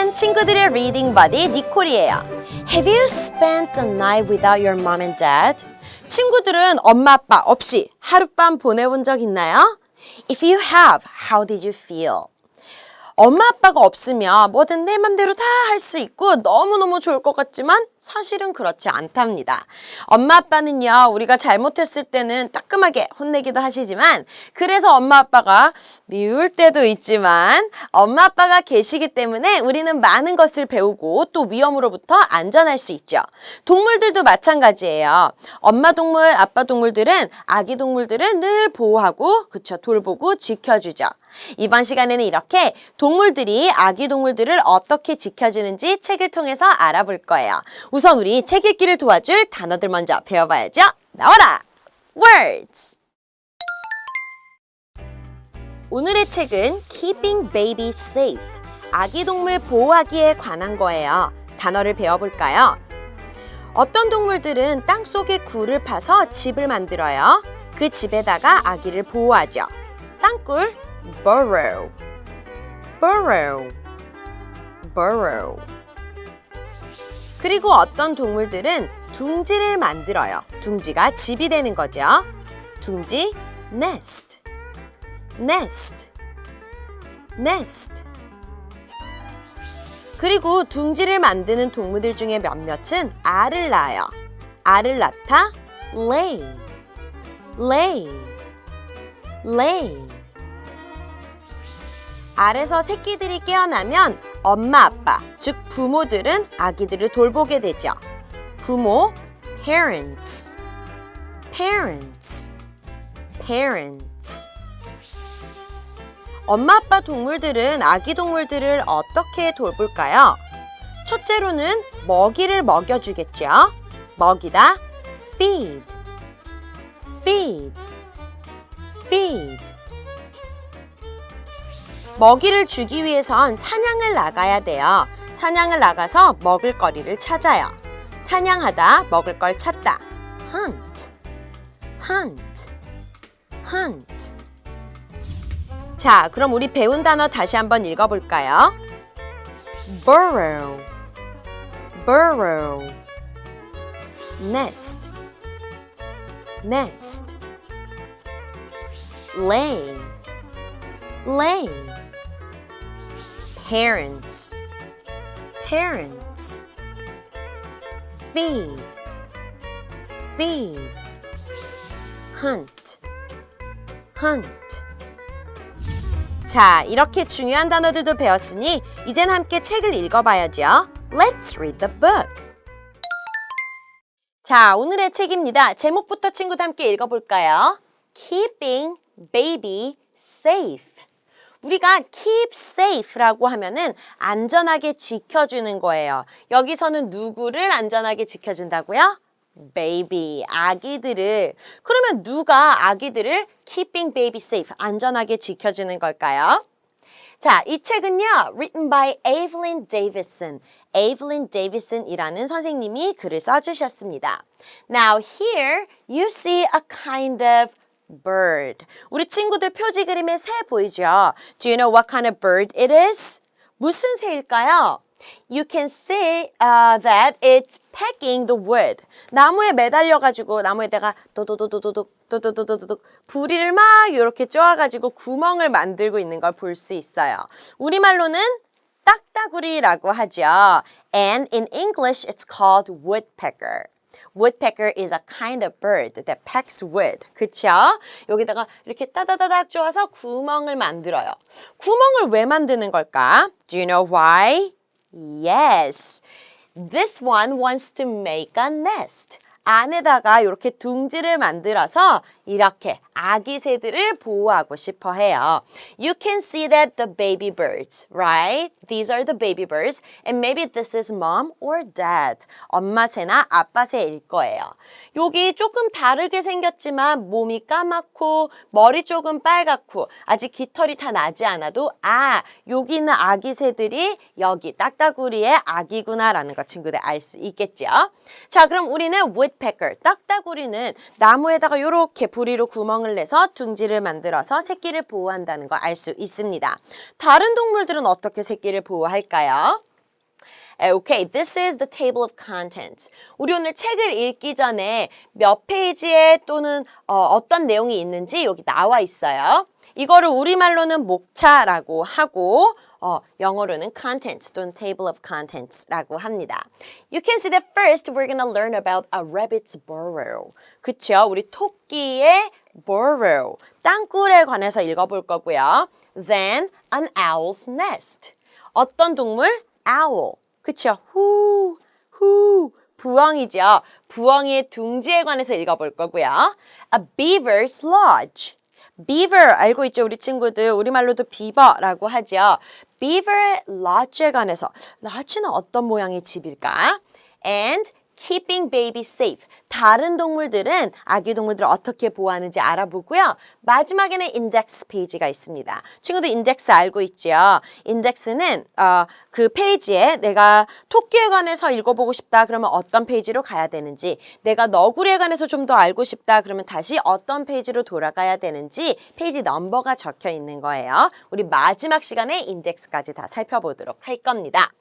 안녕하세요. 친구들의 리딩 버디 니콜이에요. Have you spent a night without your mom and dad? 친구들은 엄마 아빠 없이 하룻밤 보내본 적 있나요? If you have, how did you feel? 엄마 아빠가 없으면 뭐든 내 맘대로 다 할 수 있고 너무너무 좋을 것 같지만 사실은 그렇지 않답니다. 엄마 아빠는요, 우리가 잘못했을 때는 따끔하게 혼내기도 하시지만 그래서 엄마 아빠가 미울 때도 있지만 엄마 아빠가 계시기 때문에 우리는 많은 것을 배우고 또 위험으로부터 안전할 수 있죠. 동물들도 마찬가지예요. 엄마 동물, 아빠 동물들은 아기 동물들을 늘 보호하고 돌보고 지켜주죠. 이번 시간에는 이렇게 동물들이 아기 동물들을 어떻게 지켜주는지 책을 통해서 알아볼 거예요. 우선 우리 책 읽기를 도와줄 단어들 먼저 배워봐야죠. 나와라! Words! 오늘의 책은 Keeping Baby Safe, 아기 동물 보호하기에 관한 거예요. 단어를 배워볼까요? 어떤 동물들은 땅속에 굴을 파서 집을 만들어요. 그 집에다가 아기를 보호하죠. 땅굴, burrow, burrow, burrow. 그리고 어떤 동물들은 둥지를 만들어요. 둥지가 집이 되는 거죠. 둥지, nest, nest, nest. 그리고 둥지를 만드는 동물들 중에 몇몇은 알을 낳아요. 알을 낳다, lay, lay, lay. 알에서 새끼들이 깨어나면 엄마, 아빠, 즉 부모들은 아기들을 돌보게 되죠. 부모, parents, parents, parents. 엄마, 아빠 동물들은 아기 동물들을 어떻게 돌볼까요? 첫째로는 먹이를 먹여주겠죠. 먹이다, feed, feed, feed. 먹이를 주기 위해선 사냥을 나가야 돼요. 사냥을 나가서 먹을 거리를 찾아요. 사냥하다, 먹을 걸 찾다. hunt, hunt, hunt. 자, 그럼 우리 배운 단어 다시 한번 읽어볼까요? burrow, burrow, nest, nest, lay, lay. Parents, parents. Feed, feed. Hunt, hunt. 자, 이렇게 중요한 단어들도 배웠으니 이젠 함께 책을 읽어봐야죠. Let's read the book. 자, 오늘의 책입니다. 제목부터 친구들 함께 읽어볼까요? Keeping Baby Safe. 우리가 keep safe라고 하면은 안전하게 지켜주는 거예요. 여기서는 누구를 안전하게 지켜준다고요? baby, 아기들을. 그러면 누가 아기들을 keeping baby safe, 안전하게 지켜주는 걸까요? 자, 이 책은요, written by Evelyn Davison. Evelyn Davison이라는 선생님이 글을 써주셨습니다. Now here you see a kind of bird. 우리 친구들 표지 그림에 새 보이죠? Do you know what kind of bird it is? 무슨 새일까요? You can see that it's pecking the wood. 나무에 매달려가지고 나무에다가 도도도도도독 부리를 막 이렇게 쪼아가지고 구멍을 만들고 있는 걸 볼 수 있어요. 우리말로는 딱따구리라고 하죠. And in English, it's called woodpecker. Woodpecker is a kind of bird that pecks wood. 그쵸? 여기다가 이렇게 따다다닥 쪼아서 구멍을 만들어요. 구멍을 왜 만드는 걸까? Do you know why? Yes. This one wants to make a nest. 안에다가 이렇게 둥지를 만들어서 이렇게 아기 새들을 보호하고 싶어 해요. You can see that the baby birds, right? These are the baby birds. And maybe this is mom or dad. 엄마 새나 아빠 새일 거예요. 여기 조금 다르게 생겼지만 몸이 까맣고 머리 조금 빨갛고 아직 깃털이 다 나지 않아도 여기 있는 아기 새들이 여기 딱따구리의 아기구나라는 거 친구들 알 수 있겠죠? 자, 그럼 우리는 woodpecker, 딱따구리는 나무에다가 이렇게 부리로 구멍을 내서 둥지를 만들어서 새끼를 보호한다는 거 알 수 있습니다. 다른 동물들은 어떻게 새끼를 보호할까요? Okay, this is the table of contents. 우리 오늘 책을 읽기 전에 몇 페이지에 또는 어떤 내용이 있는지 여기 나와 있어요. 이거를 우리말로는 목차라고 하고 영어로는 contents 또는 table of contents라고 합니다. You can see that first we're gonna learn about a rabbit's burrow. 그쵸? 우리 토끼의 burrow, 땅굴에 관해서 읽어볼 거고요. Then an owl's nest. 어떤 동물? Owl. 그쵸? 부엉이죠. 부엉이의 둥지에 관해서 읽어볼 거고요. A beaver's lodge. beaver 알고 있죠? 우리 친구들 우리말로도 비버라고 하죠. beaver lodge에 관해서 lodge는 어떤 모양의 집일까? And keeping baby safe. 다른 동물들은 아기 동물들을 어떻게 보호하는지 알아보고요. 마지막에는 인덱스 페이지가 있습니다. 친구들 인덱스 알고 있죠? 인덱스는 그 페이지에 내가 토끼에 관해서 읽어보고 싶다 그러면 어떤 페이지로 가야 되는지, 내가 너구리에 관해서 좀 더 알고 싶다 그러면 다시 어떤 페이지로 돌아가야 되는지 페이지 넘버가 적혀 있는 거예요. 우리 마지막 시간에 인덱스까지 다 살펴보도록 할 겁니다.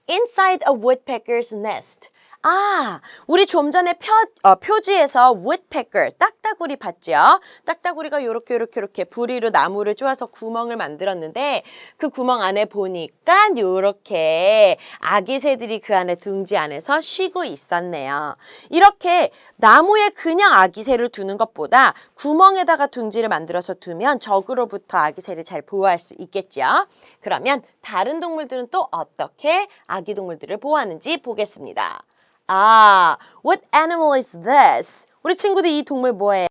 Inside a woodpecker's nest. 우리 좀 전에 표지에서 woodpecker, 딱따구리 봤죠? 딱따구리가 요렇게 부리로 나무를 쪼아서 구멍을 만들었는데 그 구멍 안에 보니까 요렇게 아기 새들이 그 안에 둥지 안에서 쉬고 있었네요. 이렇게 나무에 그냥 아기 새를 두는 것보다 구멍에다가 둥지를 만들어서 두면 적으로부터 아기 새를 잘 보호할 수 있겠죠? 그러면 다른 동물들은 또 어떻게 아기 동물들을 보호하는지 보겠습니다. What animal is this? 우리 친구들 이 동물 뭐예요?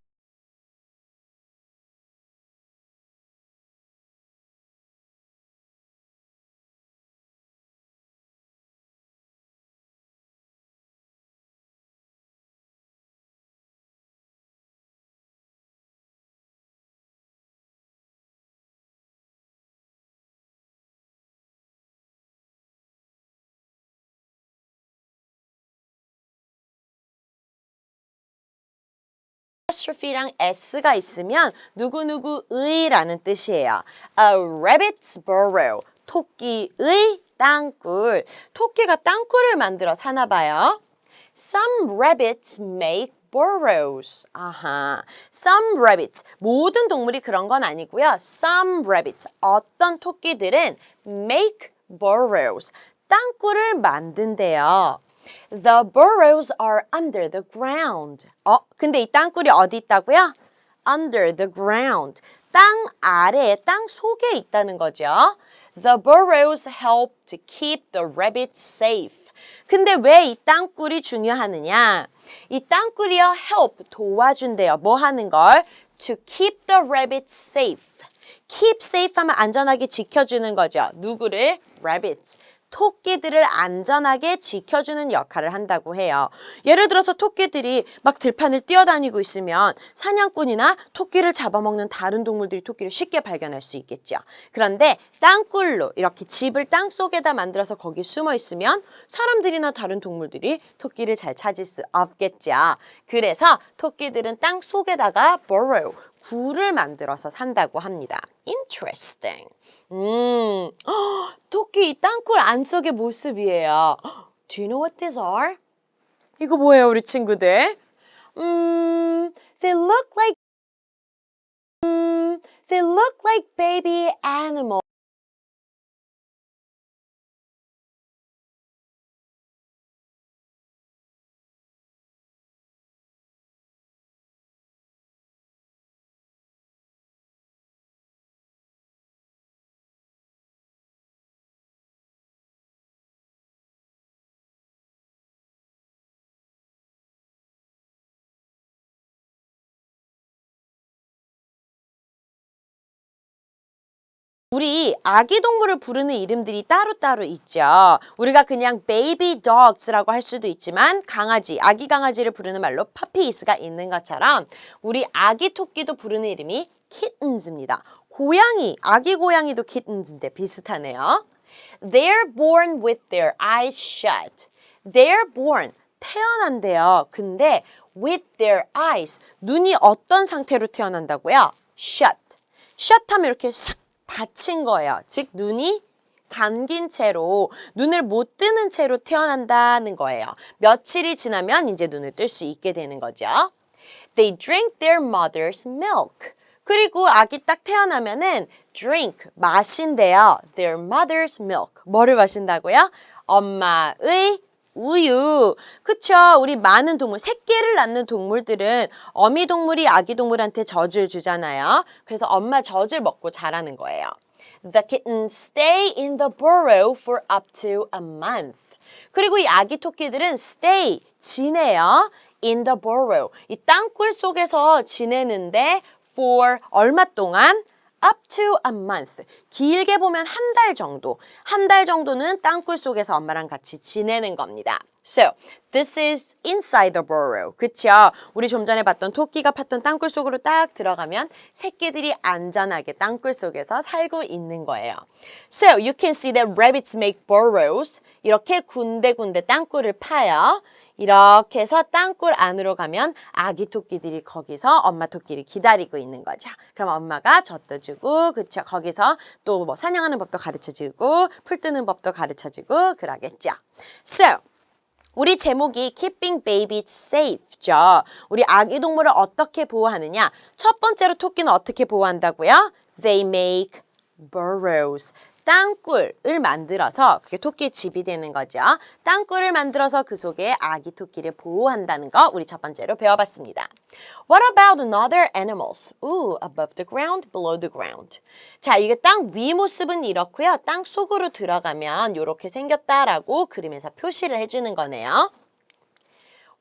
apostrophe랑 s가 있으면 누구누구의라는 뜻이에요. A rabbit's burrow. 토끼의 땅굴. 토끼가 땅굴을 만들어 사나 봐요. Some rabbits make burrows. Some rabbits. 모든 동물이 그런 건 아니고요. Some rabbits. 어떤 토끼들은 make burrows. 땅굴을 만든대요. The burrows are under the ground. 근데 이 땅굴이 어디 있다고요? Under the ground. 땅 아래에, 땅 속에 있다는 거죠. The burrows help to keep the rabbits safe. 근데 왜 이 땅굴이 중요하느냐? 이 땅굴이요, help, 도와준대요. 뭐 하는 걸? To keep the rabbits safe. Keep safe 하면 안전하게 지켜주는 거죠. 누구를? Rabbits. 토끼들을 안전하게 지켜주는 역할을 한다고 해요. 예를 들어서 토끼들이 막 들판을 뛰어다니고 있으면 사냥꾼이나 토끼를 잡아먹는 다른 동물들이 토끼를 쉽게 발견할 수 있겠죠. 그런데 땅굴로 이렇게 집을 땅 속에다 만들어서 거기 숨어 있으면 사람들이나 다른 동물들이 토끼를 잘 찾을 수 없겠죠. 그래서 토끼들은 땅 속에다가 burrow, 굴을 만들어서 산다고 합니다. Interesting. 토끼 이 땅굴 안속의 모습이에요. Do you know what these are? 이거 뭐예요, 우리 친구들? They look like baby animals. 우리 아기 동물을 부르는 이름들이 따로따로 있죠. 우리가 그냥 baby dogs라고 할 수도 있지만 강아지, 아기 강아지를 부르는 말로 puppies가 있는 것처럼 우리 아기 토끼도 부르는 이름이 kittens입니다. 고양이, 아기 고양이도 kittens인데 비슷하네요. They're born with their eyes shut. They're born, 태어난대요. 근데 with their eyes, 눈이 어떤 상태로 태어난다고요? shut. shut 하면 이렇게 싹 닫힌 거예요. 즉 눈이 감긴 채로 눈을 못 뜨는 채로 태어난다는 거예요. 며칠이 지나면 이제 눈을 뜰 수 있게 되는 거죠. They drink their mother's milk. 그리고 아기 딱 태어나면은 drink, 마신대요. Their mother's milk. 뭐를 마신다고요? 엄마의 우유. 그쵸? 우리 많은 동물, 새끼를 낳는 동물들은 어미 동물이 아기 동물한테 젖을 주잖아요. 그래서 엄마 젖을 먹고 자라는 거예요. The kittens stay in the burrow for up to a month. 그리고 이 아기 토끼들은 stay, 지내요. in the burrow. 이 땅굴 속에서 지내는데 for 얼마 동안? up to a month. 길게 보면 한 달 정도. 한 달 정도는 땅굴 속에서 엄마랑 같이 지내는 겁니다. So, this is inside the burrow. 그쵸? 우리 좀 전에 봤던 토끼가 팠던 땅굴 속으로 딱 들어가면 새끼들이 안전하게 땅굴 속에서 살고 있는 거예요. So, you can see that rabbits make burrows. 이렇게 군데군데 땅굴을 파요. 이렇게 해서 땅굴 안으로 가면 아기 토끼들이 거기서 엄마 토끼를 기다리고 있는 거죠. 그럼 엄마가 젖도 주고, 그쵸? 거기서 또 뭐 사냥하는 법도 가르쳐주고, 풀 뜨는 법도 가르쳐주고, 그러겠죠. So, 우리 제목이 Keeping Babies Safe죠. 우리 아기 동물을 어떻게 보호하느냐? 첫 번째로 토끼는 어떻게 보호한다고요? They make burrows. 땅굴을 만들어서 그게 토끼의 집이 되는 거죠. 땅굴을 만들어서 그 속에 아기 토끼를 보호한다는 거 우리 첫 번째로 배워봤습니다. What about another animals? Ooh, above the ground, below the ground. 자, 이게 땅 위 모습은 이렇고요. 땅 속으로 들어가면 이렇게 생겼다라고 그림에서 표시를 해주는 거네요.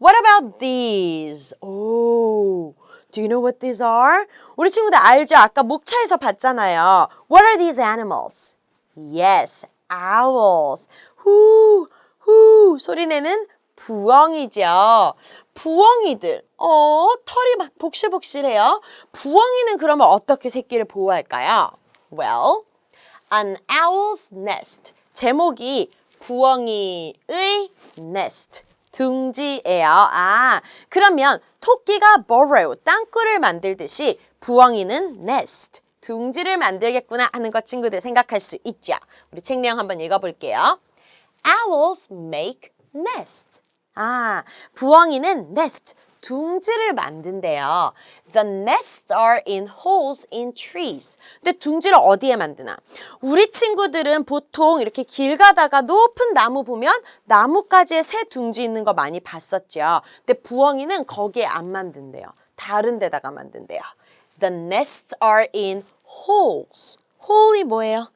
What about these? Oh, do you know what these are? 우리 친구들 알죠? 아까 목차에서 봤잖아요. What are these animals? Yes, owls. 후, 후 소리 내는 부엉이죠. 부엉이들. 털이 막 복실복실해요. 부엉이는 그러면 어떻게 새끼를 보호할까요? Well, an owl's nest. 제목이 부엉이의 nest. 둥지예요. 아, 그러면 토끼가 burrow, 땅굴을 만들듯이 부엉이는 nest. 둥지를 만들겠구나 하는 거 친구들 생각할 수 있죠. 우리 책 내용 한번 읽어볼게요. Owls make nests. 아, 부엉이는 nest, 둥지를 만든대요. The nests are in holes in trees. 근데 둥지를 어디에 만드나? 우리 친구들은 보통 이렇게 길 가다가 높은 나무 보면 나뭇가지에 새 둥지 있는 거 많이 봤었죠. 근데 부엉이는 거기에 안 만든대요. 다른 데다가 만든대요. The nests are in holes. hole이 뭐예요?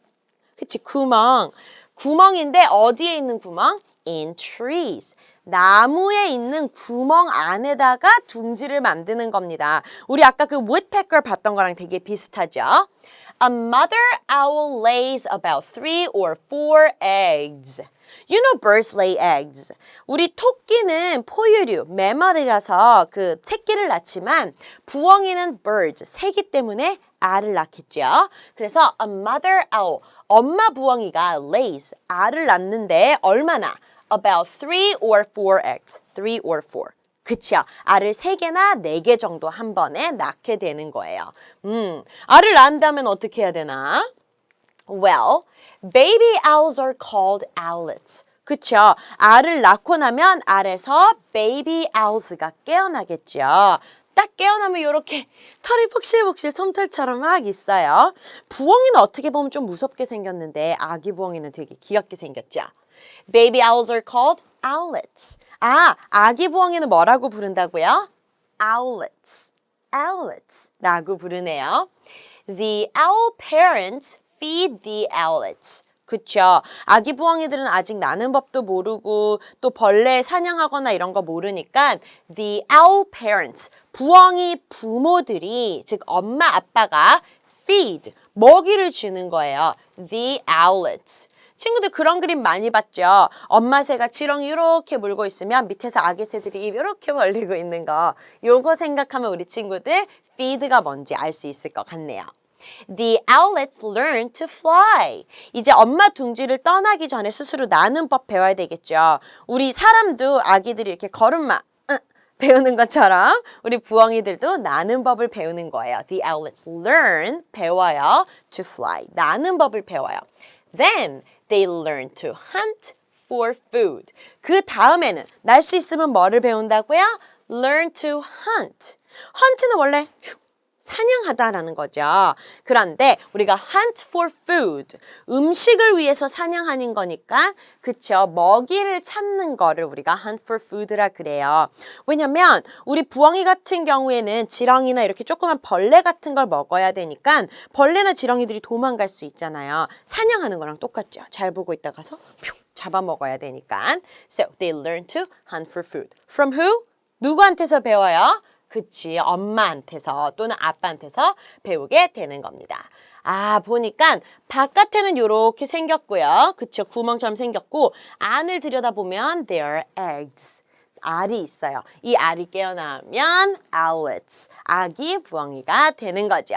그치, 구멍. 구멍인데 어디에 있는 구멍? In trees. 나무에 있는 구멍 안에다가 둥지를 만드는 겁니다. 우리 아까 그 woodpecker 봤던 거랑 되게 비슷하죠? A mother owl lays about 3 or 4 eggs. You know birds lay eggs. 우리 토끼는 포유류, 매머리라서 그 새끼를 낳지만 부엉이는 birds, 새기 때문에 알을 낳겠죠. 그래서 a mother owl, 엄마 부엉이가 lays, 알을 낳는데 얼마나? About 3 or 4 eggs. 3 or 4. 그쵸? 알을 3개나 4개 정도 한 번에 낳게 되는 거예요. 알을 낳는다면 어떻게 해야 되나? Well, baby owls are called owlets. 그쵸? 알을 낳고 나면 알에서 baby owls가 깨어나겠죠. 딱 깨어나면 이렇게 털이 폭실폭실 솜털처럼 막 있어요. 부엉이는 어떻게 보면 좀 무섭게 생겼는데 아기 부엉이는 되게 귀엽게 생겼죠. Baby owls are called owlets. 아, 아기 부엉이는 뭐라고 부른다고요? Owlets. Owlets 라고 부르네요. The owl parents feed the owlets. 그쵸. 아기 부엉이들은 아직 나는 법도 모르고 또 벌레 사냥하거나 이런 거 모르니까 the owl parents, 부엉이 부모들이, 즉 엄마 아빠가 feed, 먹이를 주는 거예요. The owlets. 친구들 그런 그림 많이 봤죠? 엄마 새가 지렁이 이렇게 물고 있으면 밑에서 아기 새들이 입 이렇게 벌리고 있는 거. 요거 생각하면 우리 친구들 feed가 뭔지 알 수 있을 것 같네요. The owlets learn to fly. 이제 엄마 둥지를 떠나기 전에 스스로 나는 법 배워야 되겠죠. 우리 사람도 아기들이 이렇게 걸음마 배우는 것처럼 우리 부엉이들도 나는 법을 배우는 거예요. The owlets learn, 배워요. To fly, 나는 법을 배워요. Then They learn to hunt for food. 그 다음에는 날 수 있으면 뭐를 배운다고요? Learn to hunt. hunt는 원래 사냥하다라는 거죠. 그런데 우리가 hunt for food, 음식을 위해서 사냥하는 거니까 그쵸? 먹이를 찾는 거를 우리가 hunt for food라 그래요. 왜냐면 우리 부엉이 같은 경우에는 지렁이나 이렇게 조그만 벌레 같은 걸 먹어야 되니까 벌레나 지렁이들이 도망갈 수 있잖아요. 사냥하는 거랑 똑같죠. 잘 보고 있다가서 잡아먹어야 되니까. So they learn to hunt for food. From who? 누구한테서 배워요? 그치, 엄마한테서 또는 아빠한테서 배우게 되는 겁니다. 아, 보니까 바깥에는 이렇게 생겼고요. 그쵸, 구멍처럼 생겼고 안을 들여다보면 there are eggs. 알이 있어요. 이 알이 깨어나면 owlets, 아기 부엉이가 되는 거죠.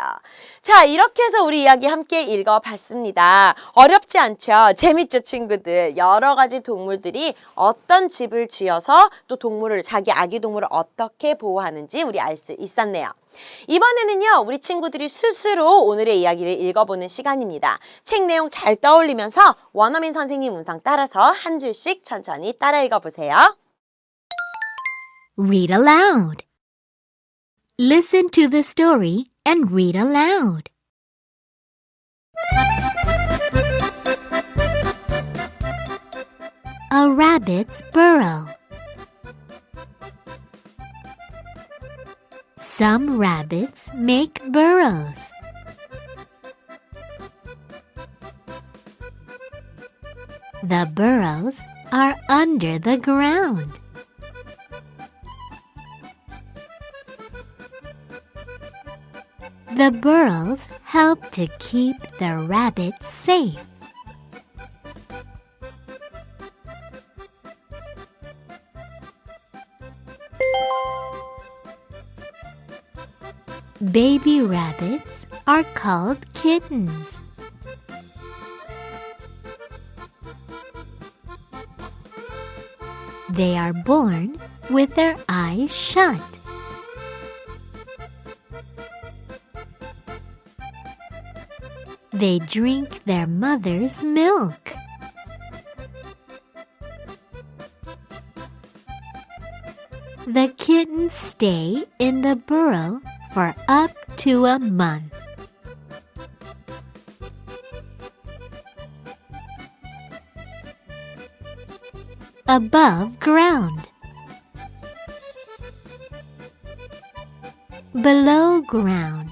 자, 이렇게 해서 우리 이야기 함께 읽어봤습니다. 어렵지 않죠? 재밌죠, 친구들? 여러 가지 동물들이 어떤 집을 지어서 또 동물을, 자기 아기 동물을 어떻게 보호하는지 우리 알 수 있었네요. 이번에는요, 우리 친구들이 스스로 오늘의 이야기를 읽어보는 시간입니다. 책 내용 잘 떠올리면서 원어민 선생님 음성 따라서 한 줄씩 천천히 따라 읽어보세요. Read aloud. Listen to the story and read aloud. A rabbit's burrow. Some rabbits make burrows. The burrows are under the ground. The burrows help to keep the rabbits safe. Baby rabbits are called kittens. They are born with their eyes shut. They drink their mother's milk. The kittens stay in the burrow for up to a month. Above ground. Below ground.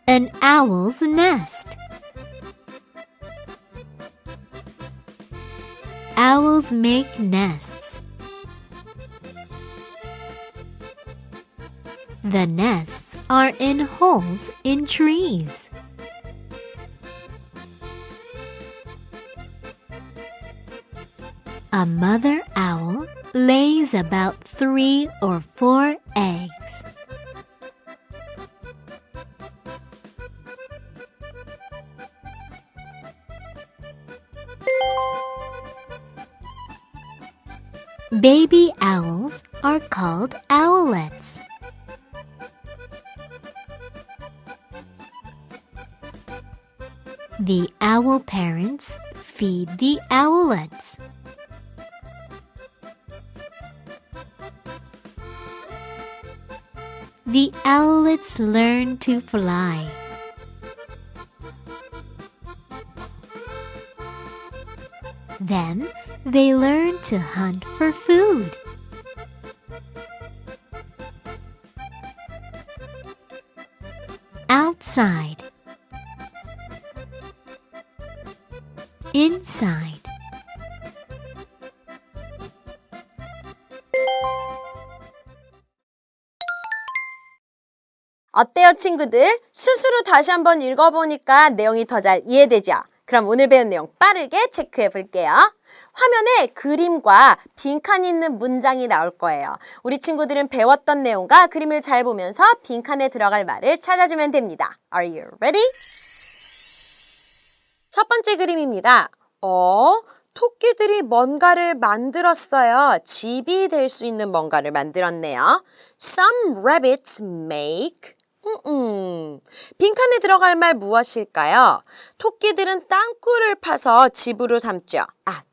An owl's nest. Owls make nests. The nests are in holes in trees. A mother owl lays about 3 or 4 eggs. Baby owls are called owlets. The owl parents feed the owlets. The owlets learn to fly. Then they learn to hunt for food. Outside. Inside. 어때요, 친구들? 스스로 다시 한번 읽어보니까 내용이 더 잘 이해되죠? 그럼 오늘 배운 내용 빠르게 체크해 볼게요. 화면에 그림과 빈칸이 있는 문장이 나올 거예요. 우리 친구들은 배웠던 내용과 그림을 잘 보면서 빈칸에 들어갈 말을 찾아주면 됩니다. Are you ready? 첫 번째 그림입니다. 토끼들이 뭔가를 만들었어요. 집이 될 수 있는 뭔가를 만들었네요. Some rabbits make 빈칸에 들어갈 말 무엇일까요? 토끼들은 땅굴을 파서 집으로 삼죠.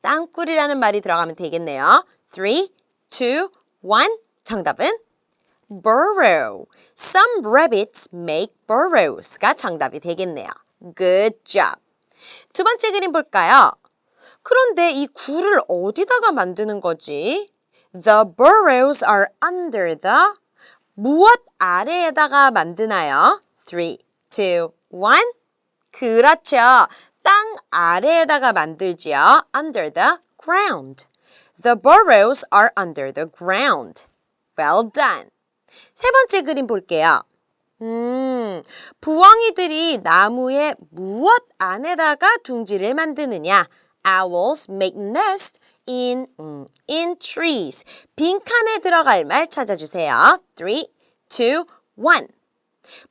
땅굴이라는 말이 들어가면 되겠네요. 3, 2, 1 정답은 burrow. Some rabbits make burrows가 정답이 되겠네요. Good job. 두 번째 그림 볼까요? 그런데 이 굴을 어디다가 만드는 거지? The burrows are under the 무엇 아래에다가 만드나요? 3, 2, 1 그렇죠. 땅 아래에다가 만들지요. Under the ground. The burrows are under the ground. Well done. 세 번째 그림 볼게요. 부엉이들이 나무에 무엇 안에다가 둥지를 만드느냐? Owls make nest in trees. 빈칸에 들어갈 말 찾아주세요. 3, 2, 1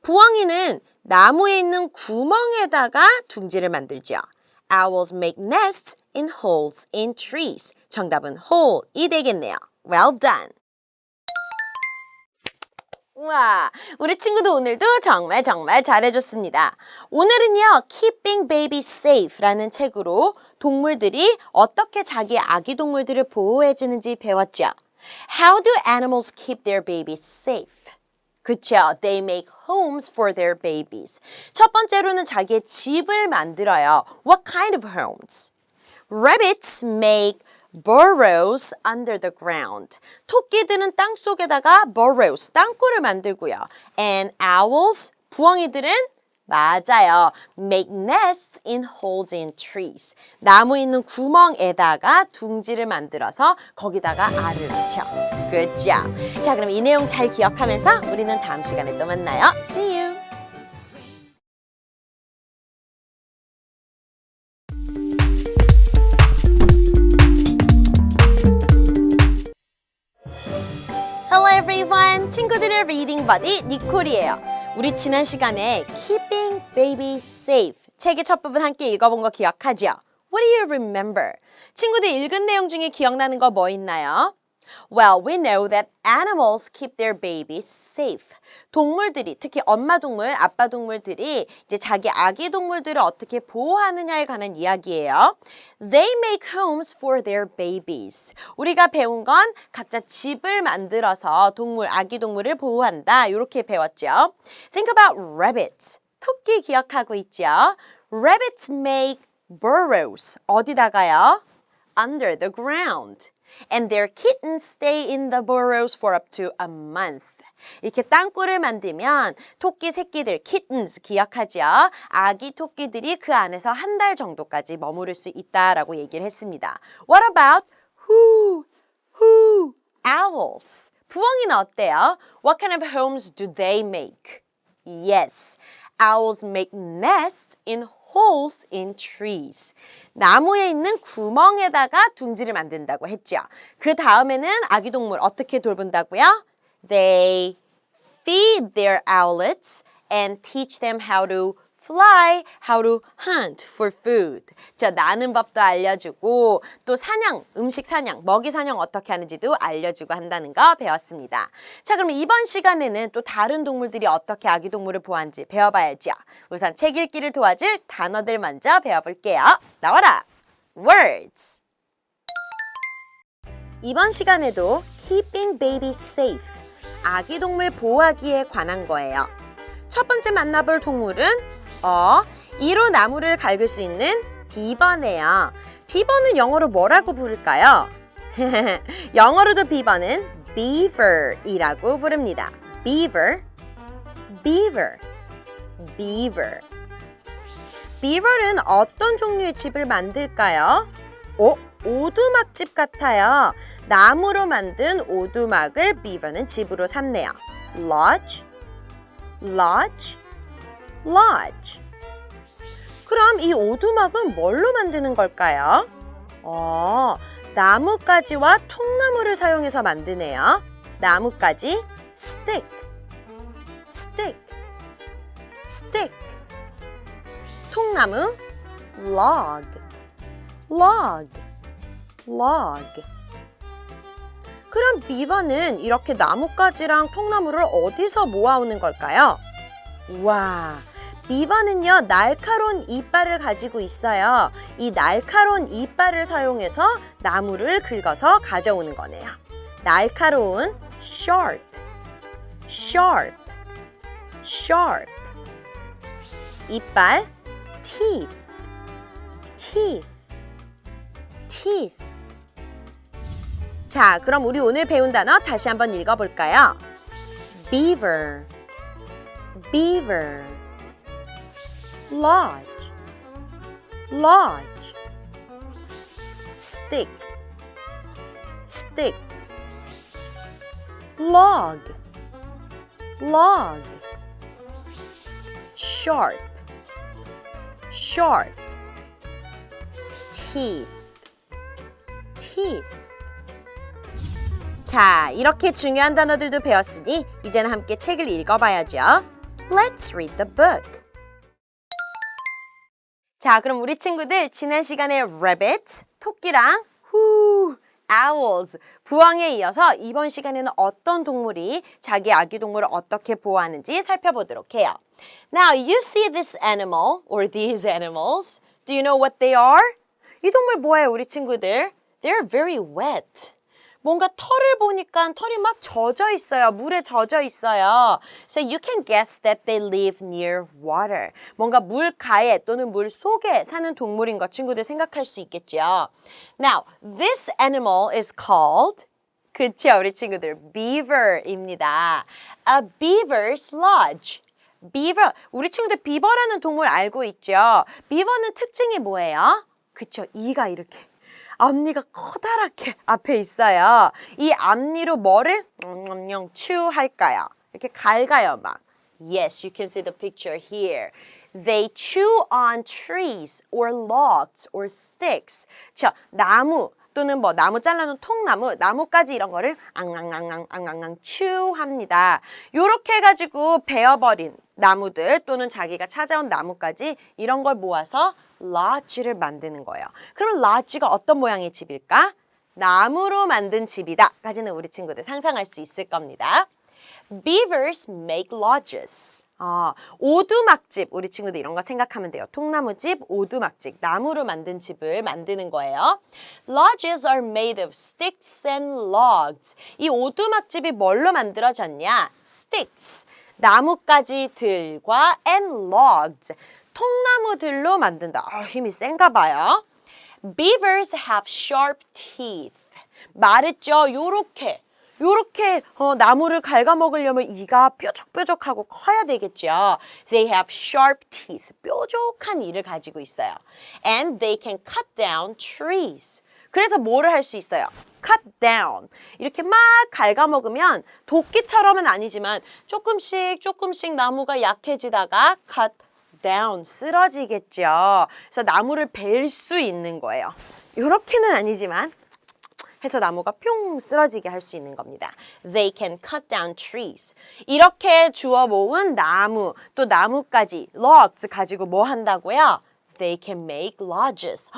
부엉이는 나무에 있는 구멍에다가 둥지를 만들죠. Owls make nests in holes in trees. 정답은 hole이 되겠네요. Well done. 우와, 우리 친구도 오늘도 정말 잘해줬습니다. 오늘은요, Keeping Baby Safe라는 책으로 동물들이 어떻게 자기 아기 동물들을 보호해주는지 배웠죠. How do animals keep their babies safe? 그쵸, they make homes for their babies. 첫 번째로는 자기의 집을 만들어요. What kind of homes? Rabbits make burrows under the ground. 토끼들은 땅 속에다가 burrows, 땅굴을 만들고요. And owls, 부엉이들은 맞아요. Make nests in holes in trees. 나무에 있는 구멍에다가 둥지를 만들어서 거기다가 알을 낳죠. Good job. 자, 그럼 이 내용 잘 기억하면서 우리는 다음 시간에 또 만나요. See you. Hello everyone! 친구들의 리딩 버디 니콜이에요. 우리 지난 시간에 Keeping Baby Safe 책의 첫 부분 함께 읽어본 거 기억하죠? What do you remember? 친구들 읽은 내용 중에 기억나는 거 뭐 있나요? Well, we know that animals keep their babies safe. 동물들이, 특히 엄마 동물, 아빠 동물들이 이제 자기 아기 동물들을 어떻게 보호하느냐에 관한 이야기예요. They make homes for their babies. 우리가 배운 건 각자 집을 만들어서 동물, 아기 동물을 보호한다. 이렇게 배웠죠. Think about rabbits. 토끼 기억하고 있죠? Rabbits make burrows. 어디다가요? Under the ground. And their kittens stay in the burrows for up to a month. 이렇게 땅굴을 만들면 토끼 새끼들, kittens 기억하죠? 아기 토끼들이 그 안에서 한 달 정도까지 머무를 수 있다라고 얘기를 했습니다. What about owls? 부엉이는 어때요? What kind of homes do they make? Yes, owls make nests in holes in trees. 나무에 있는 구멍에다가 둥지를 만든다고 했죠. 그 다음에는 아기 동물 어떻게 돌본다고요? They feed their owlets and teach them how to fly, how to hunt for food. 저 나는 법도 알려주고 또 사냥, 음식 사냥, 먹이 사냥 어떻게 하는지도 알려주고 한다는 거 배웠습니다. 자, 그럼 이번 시간에는 또 다른 동물들이 어떻게 아기 동물을 보호하는지 배워봐야죠. 우선 책 읽기를 도와줄 단어들 먼저 배워볼게요. 나와라! Words! 이번 시간에도 Keeping Baby Safe, 아기 동물 보호하기에 관한 거예요. 첫 번째 만나볼 동물은 이로 나무를 갈길 수 있는 비버네요. 비버는 영어로 뭐라고 부를까요? 영어로도 비버는 beaver이라고 부릅니다. beaver, beaver, beaver. beaver는 어떤 종류의 집을 만들까요? 오두막집 같아요. 나무로 만든 오두막을 beaver는 집으로 삼네요. lodge, lodge, lodge. 그럼 이 오두막은 뭘로 만드는 걸까요? 나뭇가지와 통나무를 사용해서 만드네요. 나뭇가지 stick, stick, stick. 통나무 log, log. log. 그럼 비버는 이렇게 나뭇가지랑 통나무를 어디서 모아오는 걸까요? 와, 비버는요 날카로운 이빨을 가지고 있어요. 이 날카로운 이빨을 사용해서 나무를 긁어서 가져오는 거네요. 날카로운 sharp, sharp, sharp. 이빨 teeth, teeth, teeth. 자, 그럼 우리 오늘 배운 단어 다시 한번 읽어볼까요? beaver, beaver. lodge, lodge. stick, stick. log, log. sharp, sharp. teeth, teeth. 자, 이렇게 중요한 단어들도 배웠으니 이제는 함께 책을 읽어봐야죠. Let's read the book. 자, 그럼 우리 친구들 지난 시간에 rabbit, 토끼랑 owls, 부엉이에 이어서 이번 시간에는 어떤 동물이 자기 아기 동물을 어떻게 보호하는지 살펴보도록 해요. Now, you see this animal or these animals. Do you know what they are? 이 동물 뭐예요, 우리 친구들? They're very wet. 뭔가 털을 보니까 털이 막 젖어 있어요. 물에 젖어 있어요. So you can guess that they live near water. 뭔가 물가에 또는 물 속에 사는 동물인 것 친구들 생각할 수 있겠죠. Now, this animal is called, 그쵸, 우리 친구들, beaver입니다. A beaver's lodge. beaver, 우리 친구들 비버라는 동물 알고 있죠? 비버는 특징이 뭐예요? 그쵸, 이가 이렇게. 앞니가 커다랗게 앞에 있어요. 이 앞니로 뭐를 chew할까요? 이렇게 갈가요, 막. Yes, you can see the picture here. They chew on trees or logs or sticks. 저 나무 또는 뭐 나무 잘라놓은 통나무, 나뭇가지 이런 거를 앙앙앙앙 chew합니다. 요렇게 해가지고 베어버린 나무들 또는 자기가 찾아온 나뭇가지 이런 걸 모아서 lodge를 만드는 거예요. 그러면 lodge가 어떤 모양의 집일까? 나무로 만든 집이다. 까지는 우리 친구들 상상할 수 있을 겁니다. Beavers make lodges. 오두막집. 우리 친구들 이런 거 생각하면 돼요. 통나무집, 오두막집. 나무로 만든 집을 만드는 거예요. Lodges are made of sticks and logs. 이 오두막집이 뭘로 만들어졌냐? Sticks. 나뭇가지들과 and logs. 통나무들로 만든다. 힘이 센가 봐요. Beavers have sharp teeth. 말했죠? 요렇게 나무를 갉아먹으려면 이가 뾰족뾰족하고 커야 되겠죠. They have sharp teeth. 뾰족한 이를 가지고 있어요. And they can cut down trees. 그래서 뭐를 할 수 있어요? Cut down. 이렇게 막 갉아먹으면 도끼처럼은 아니지만 조금씩 나무가 약해지다가 cut down, 쓰러지겠죠. 그래서 나무를 벨 수 있는 거예요. 이렇게는 아니지만 해서 나무가 뿅 쓰러지게 할 수 있는 겁니다. They can cut down trees. 이렇게 주워 모은 나무, 또 나뭇가지, logs 가지고 뭐 한다고요? They can make lodges.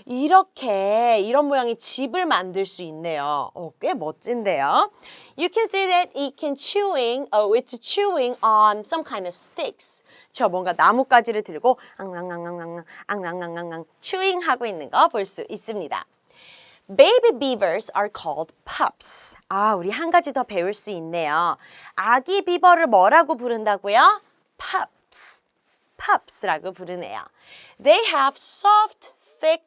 이런 모양의 집을 만들 수 있네요. 꽤 멋진데요. You can see that it's chewing on some kind of sticks. 저 뭔가 나뭇가지를 들고 앙앙앙앙앙 chewing 하고 있는 거 볼 수 있습니다. Baby beavers are called pups. 우리 한 가지 더 배울 수 있네요. 아기 비버를 뭐라고 부른다고요? Pups. Pups라고 부르네요. They have soft, thick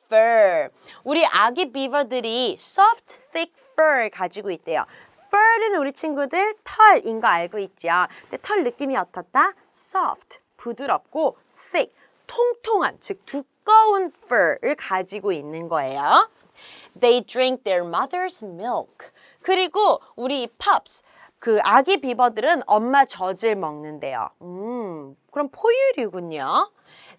fur. 우리 아기 비버들이 soft, thick fur 가지고 있대요. fur는 우리 친구들 털인 거 알고 있죠? 근데 털 느낌이 어떻다? soft, 부드럽고 thick, 통통한, 즉 두꺼운 fur를 가지고 있는 거예요. They drink their mother's milk. 그리고 우리 pups, 그 아기 비버들은 엄마 젖을 먹는데요. 그럼 포유류군요.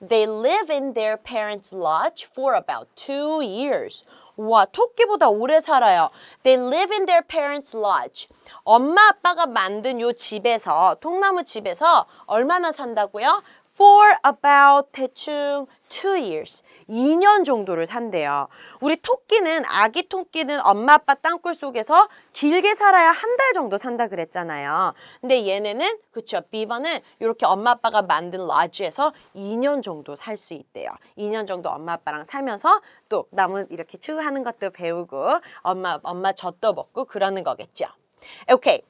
They live in their parents' lodge for about 2 years. 와, 토끼보다 오래 살아요. They live in their parents' lodge. 엄마 아빠가 만든 요 집에서, 통나무 집에서 얼마나 산다고요? for about 대충 2 years. 2년 정도를 산대요. 우리 토끼는, 아기 토끼는 엄마 아빠 땅굴 속에서 길게 살아야 한 달 정도 산다 그랬잖아요. 근데 얘네는, 그쵸, 비버는 이렇게 엄마 아빠가 만든 lodge에서 2년 정도 살 수 있대요. 2년 정도 엄마 아빠랑 살면서 또 나무 이렇게 추 하는 것도 배우고 엄마 젖도 먹고 그러는 거겠죠. Okay.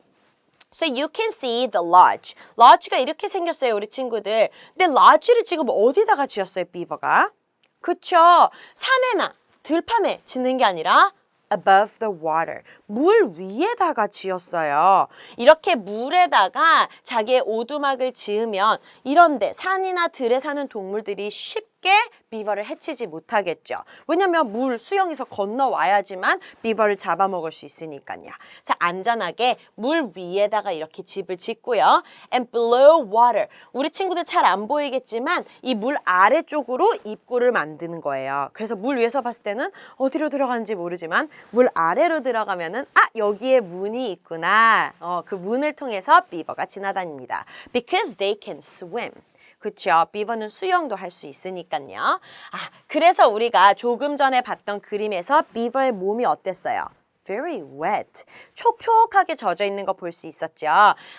So you can see the lodge. lodge가 이렇게 생겼어요, 우리 친구들. 근데 lodge를 지금 어디다가 지었어요, 비버가? 그쵸? 산에나 들판에 짓는 게 아니라 above the water. 물 위에다가 지었어요. 이렇게 물에다가 자기의 오두막을 지으면 이런데 산이나 들에 사는 동물들이 쉽게 비버를 해치지 못하겠죠. 왜냐면 물 수영해서 건너와야지만 비버를 잡아먹을 수 있으니까요. 그래서 안전하게 물 위에다가 이렇게 집을 짓고요. And below water. 우리 친구들 잘 안 보이겠지만 이 물 아래쪽으로 입구를 만드는 거예요. 그래서 물 위에서 봤을 때는 어디로 들어가는지 모르지만 물 아래로 들어가면은 여기에 문이 있구나. 그 문을 통해서 비버가 지나다닙니다. Because they can swim. 그렇죠. 비버는 수영도 할 수 있으니까요. 그래서 우리가 조금 전에 봤던 그림에서 비버의 몸이 어땠어요? Very wet. 촉촉하게 젖어 있는 거 볼 수 있었죠.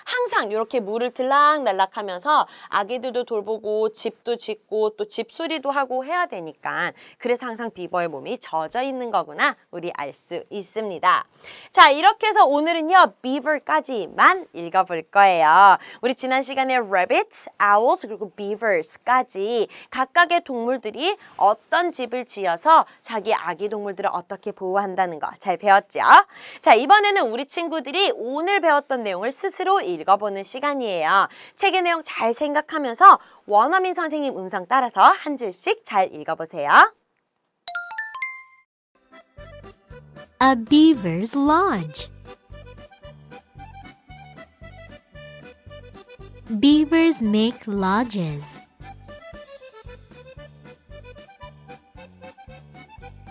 항상 이렇게 물을 들락날락 하면서 아기들도 돌보고 집도 짓고 또 집수리도 하고 해야 되니까 그래서 항상 비버의 몸이 젖어 있는 거구나 우리 알 수 있습니다. 자, 이렇게 해서 오늘은요 beaver까지만 읽어볼 거예요. 우리 지난 시간에 rabbits, owls 그리고 beavers까지 각각의 동물들이 어떤 집을 지어서 자기 아기 동물들을 어떻게 보호한다는 거 잘 배웠죠? 자, 이번에는 우리 친구들이 오늘 배웠던 내용을 스스로 읽어보는 시간이에요. 책의 내용 잘 생각하면서 원어민 선생님 음성 따라서 한 줄씩 잘 읽어보세요. A beaver's lodge. Beavers make lodges.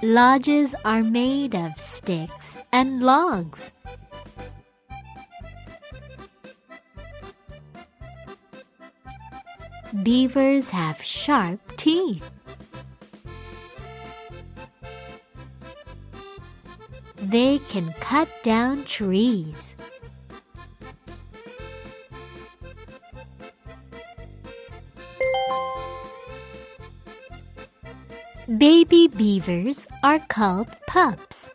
Lodges are made of sticks and logs. Beavers have sharp teeth. They can cut down trees. Baby beavers are called pups.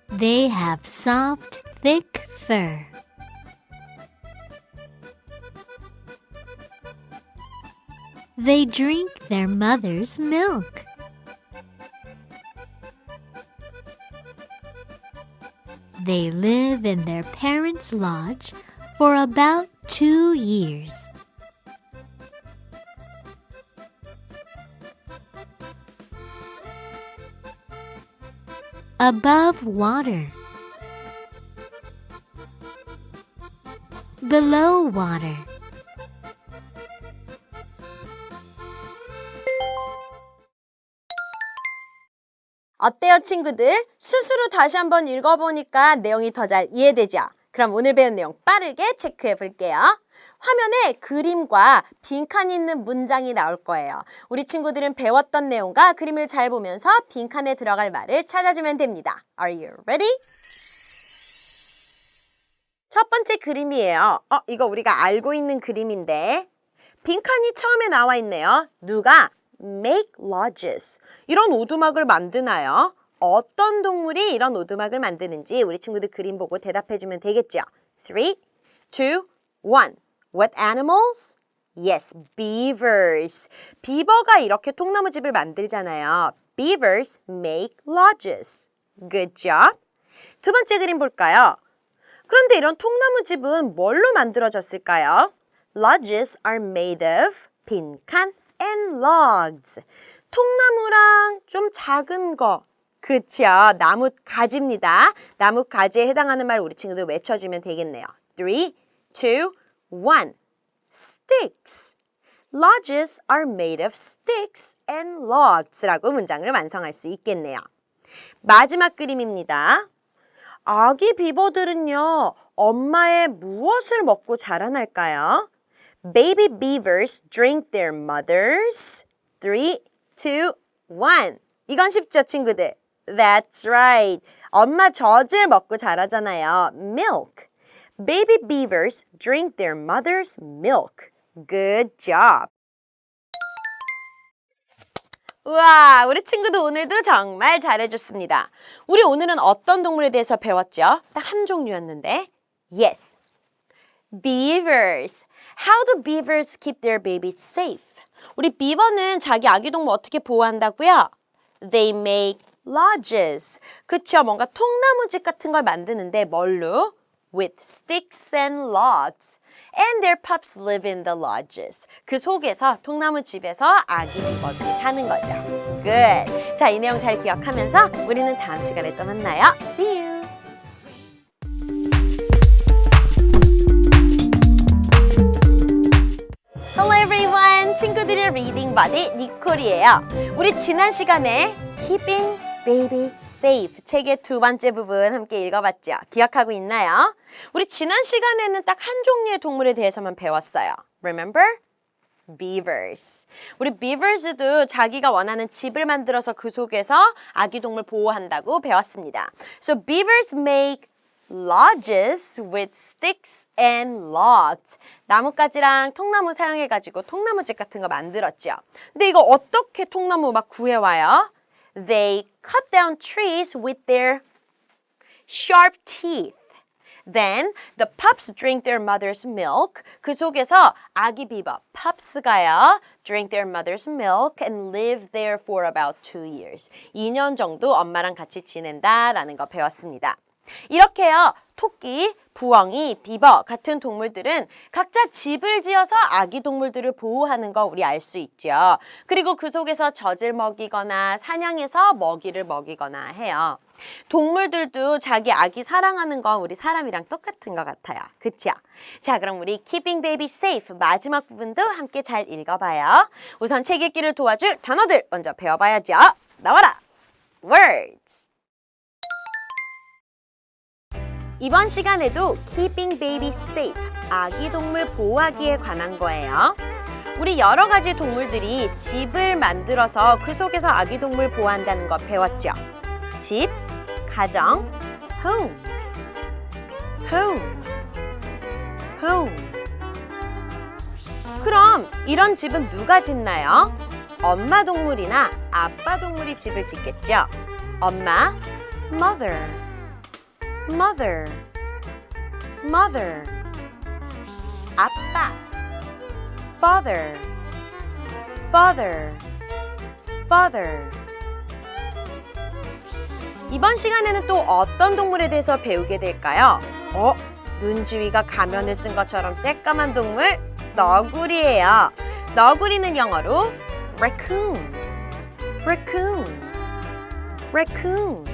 They have soft, thick fur. They drink their mother's milk. They live in their parents' lodge for about 2 years. Above water. Below water. 어때요, 친구들? 스스로 다시 한번 읽어보니까 내용이 더 잘 이해되죠? 그럼 오늘 배운 내용 빠르게 체크해 볼게요. 화면에 그림과 빈칸이 있는 문장이 나올 거예요. 우리 친구들은 배웠던 내용과 그림을 잘 보면서 빈칸에 들어갈 말을 찾아주면 됩니다. Are you ready? 첫 번째 그림이에요. 이거 우리가 알고 있는 그림인데 빈칸이 처음에 나와 있네요. 누가? Make lodges. 이런 오두막을 만드나요? 어떤 동물이 이런 오두막을 만드는지 우리 친구들 그림 보고 대답해주면 되겠죠? 3, 2, 1. What animals? Yes, beavers. 비버가 이렇게 통나무집을 만들잖아요. Beavers make lodges. Good job. 두 번째 그림 볼까요? 그런데 이런 통나무집은 뭘로 만들어졌을까요? Lodges are made of 빈칸 and logs. 통나무랑 좀 작은 거. 그쵸? 나무 가지입니다. 나무 가지에 해당하는 말 우리 친구들 외쳐주면 되겠네요. 3, 2, 1. Sticks. Lodges are made of sticks and logs라고 문장을 완성할 수 있겠네요. 마지막 그림입니다. 아기 비버들은요, 엄마의 무엇을 먹고 자라날까요? Baby beavers drink their mothers. 3, 2, 1. 이건 쉽죠, 친구들? That's right. 엄마 젖을 먹고 자라잖아요. Milk. Baby beavers drink their mother's milk. Good job. 우와, 우리 친구도 오늘도 정말 잘해줬습니다. 우리 오늘은 어떤 동물에 대해서 배웠죠? 딱 한 종류였는데. Yes. Beavers. How do beavers keep their babies safe? 우리 비버는 자기 아기 동물 어떻게 보호한다고요? They make lodges. 그쵸, 뭔가 통나무집 같은 걸 만드는데 뭘로? With sticks and logs. And their pups live in the lodges. 그 속에서 통나무집에서 아기 비버들이 사는 거죠. Good. 자, 이 내용 잘 기억하면서 우리는 다음 시간에 또 만나요. See you. Hello everyone. 친구들의 리딩 버디 니콜이에요. 우리 지난 시간에 Keeping Baby Safe 책의 두 번째 부분 함께 읽어봤죠. 기억하고 있나요? 우리 지난 시간에는 딱 한 종류의 동물에 대해서만 배웠어요. Remember? Beavers. 우리 beavers도 자기가 원하는 집을 만들어서 그 속에서 아기 동물 보호한다고 배웠습니다. So beavers make lodges with sticks and logs. 나뭇가지랑 통나무 사용해가지고 통나무집 같은 거 만들었죠. 근데 이거 어떻게 통나무 막 구해와요? They cut down trees with their sharp teeth. Then the pups drink their mother's milk. 그 속에서 아기 비버, pups가요. drink their mother's milk and live there for about 2 years. 2년 정도 엄마랑 같이 지낸다라는 거 배웠습니다. 이렇게요. 토끼, 부엉이, 비버 같은 동물들은 각자 집을 지어서 아기 동물들을 보호하는 거 우리 알 수 있죠. 그리고 그 속에서 젖을 먹이거나 사냥해서 먹이를 먹이거나 해요. 동물들도 자기 아기 사랑하는 건 우리 사람이랑 똑같은 것 같아요. 그쵸? 자, 그럼 우리 Keeping Baby Safe 마지막 부분도 함께 잘 읽어봐요. 우선 책 읽기를 도와줄 단어들 먼저 배워봐야죠. 나와라! Words. 이번 시간에도 Keeping Baby Safe, 아기 동물 보호하기에 관한 거예요. 우리 여러 가지 동물들이 집을 만들어서 그 속에서 아기 동물 보호한다는 거 배웠죠. 집, 가정, home, home, home. 그럼 이런 집은 누가 짓나요? 엄마 동물이나 아빠 동물이 집을 짓겠죠. 엄마, mother. Mother, mother. 아빠, father, father, father. 이번 시간에는 또 어떤 동물에 대해서 배우게 될까요? 눈 주위가 가면을 쓴 것처럼 새까만 동물, 너구리예요. 너구리는 영어로 raccoon, raccoon, raccoon.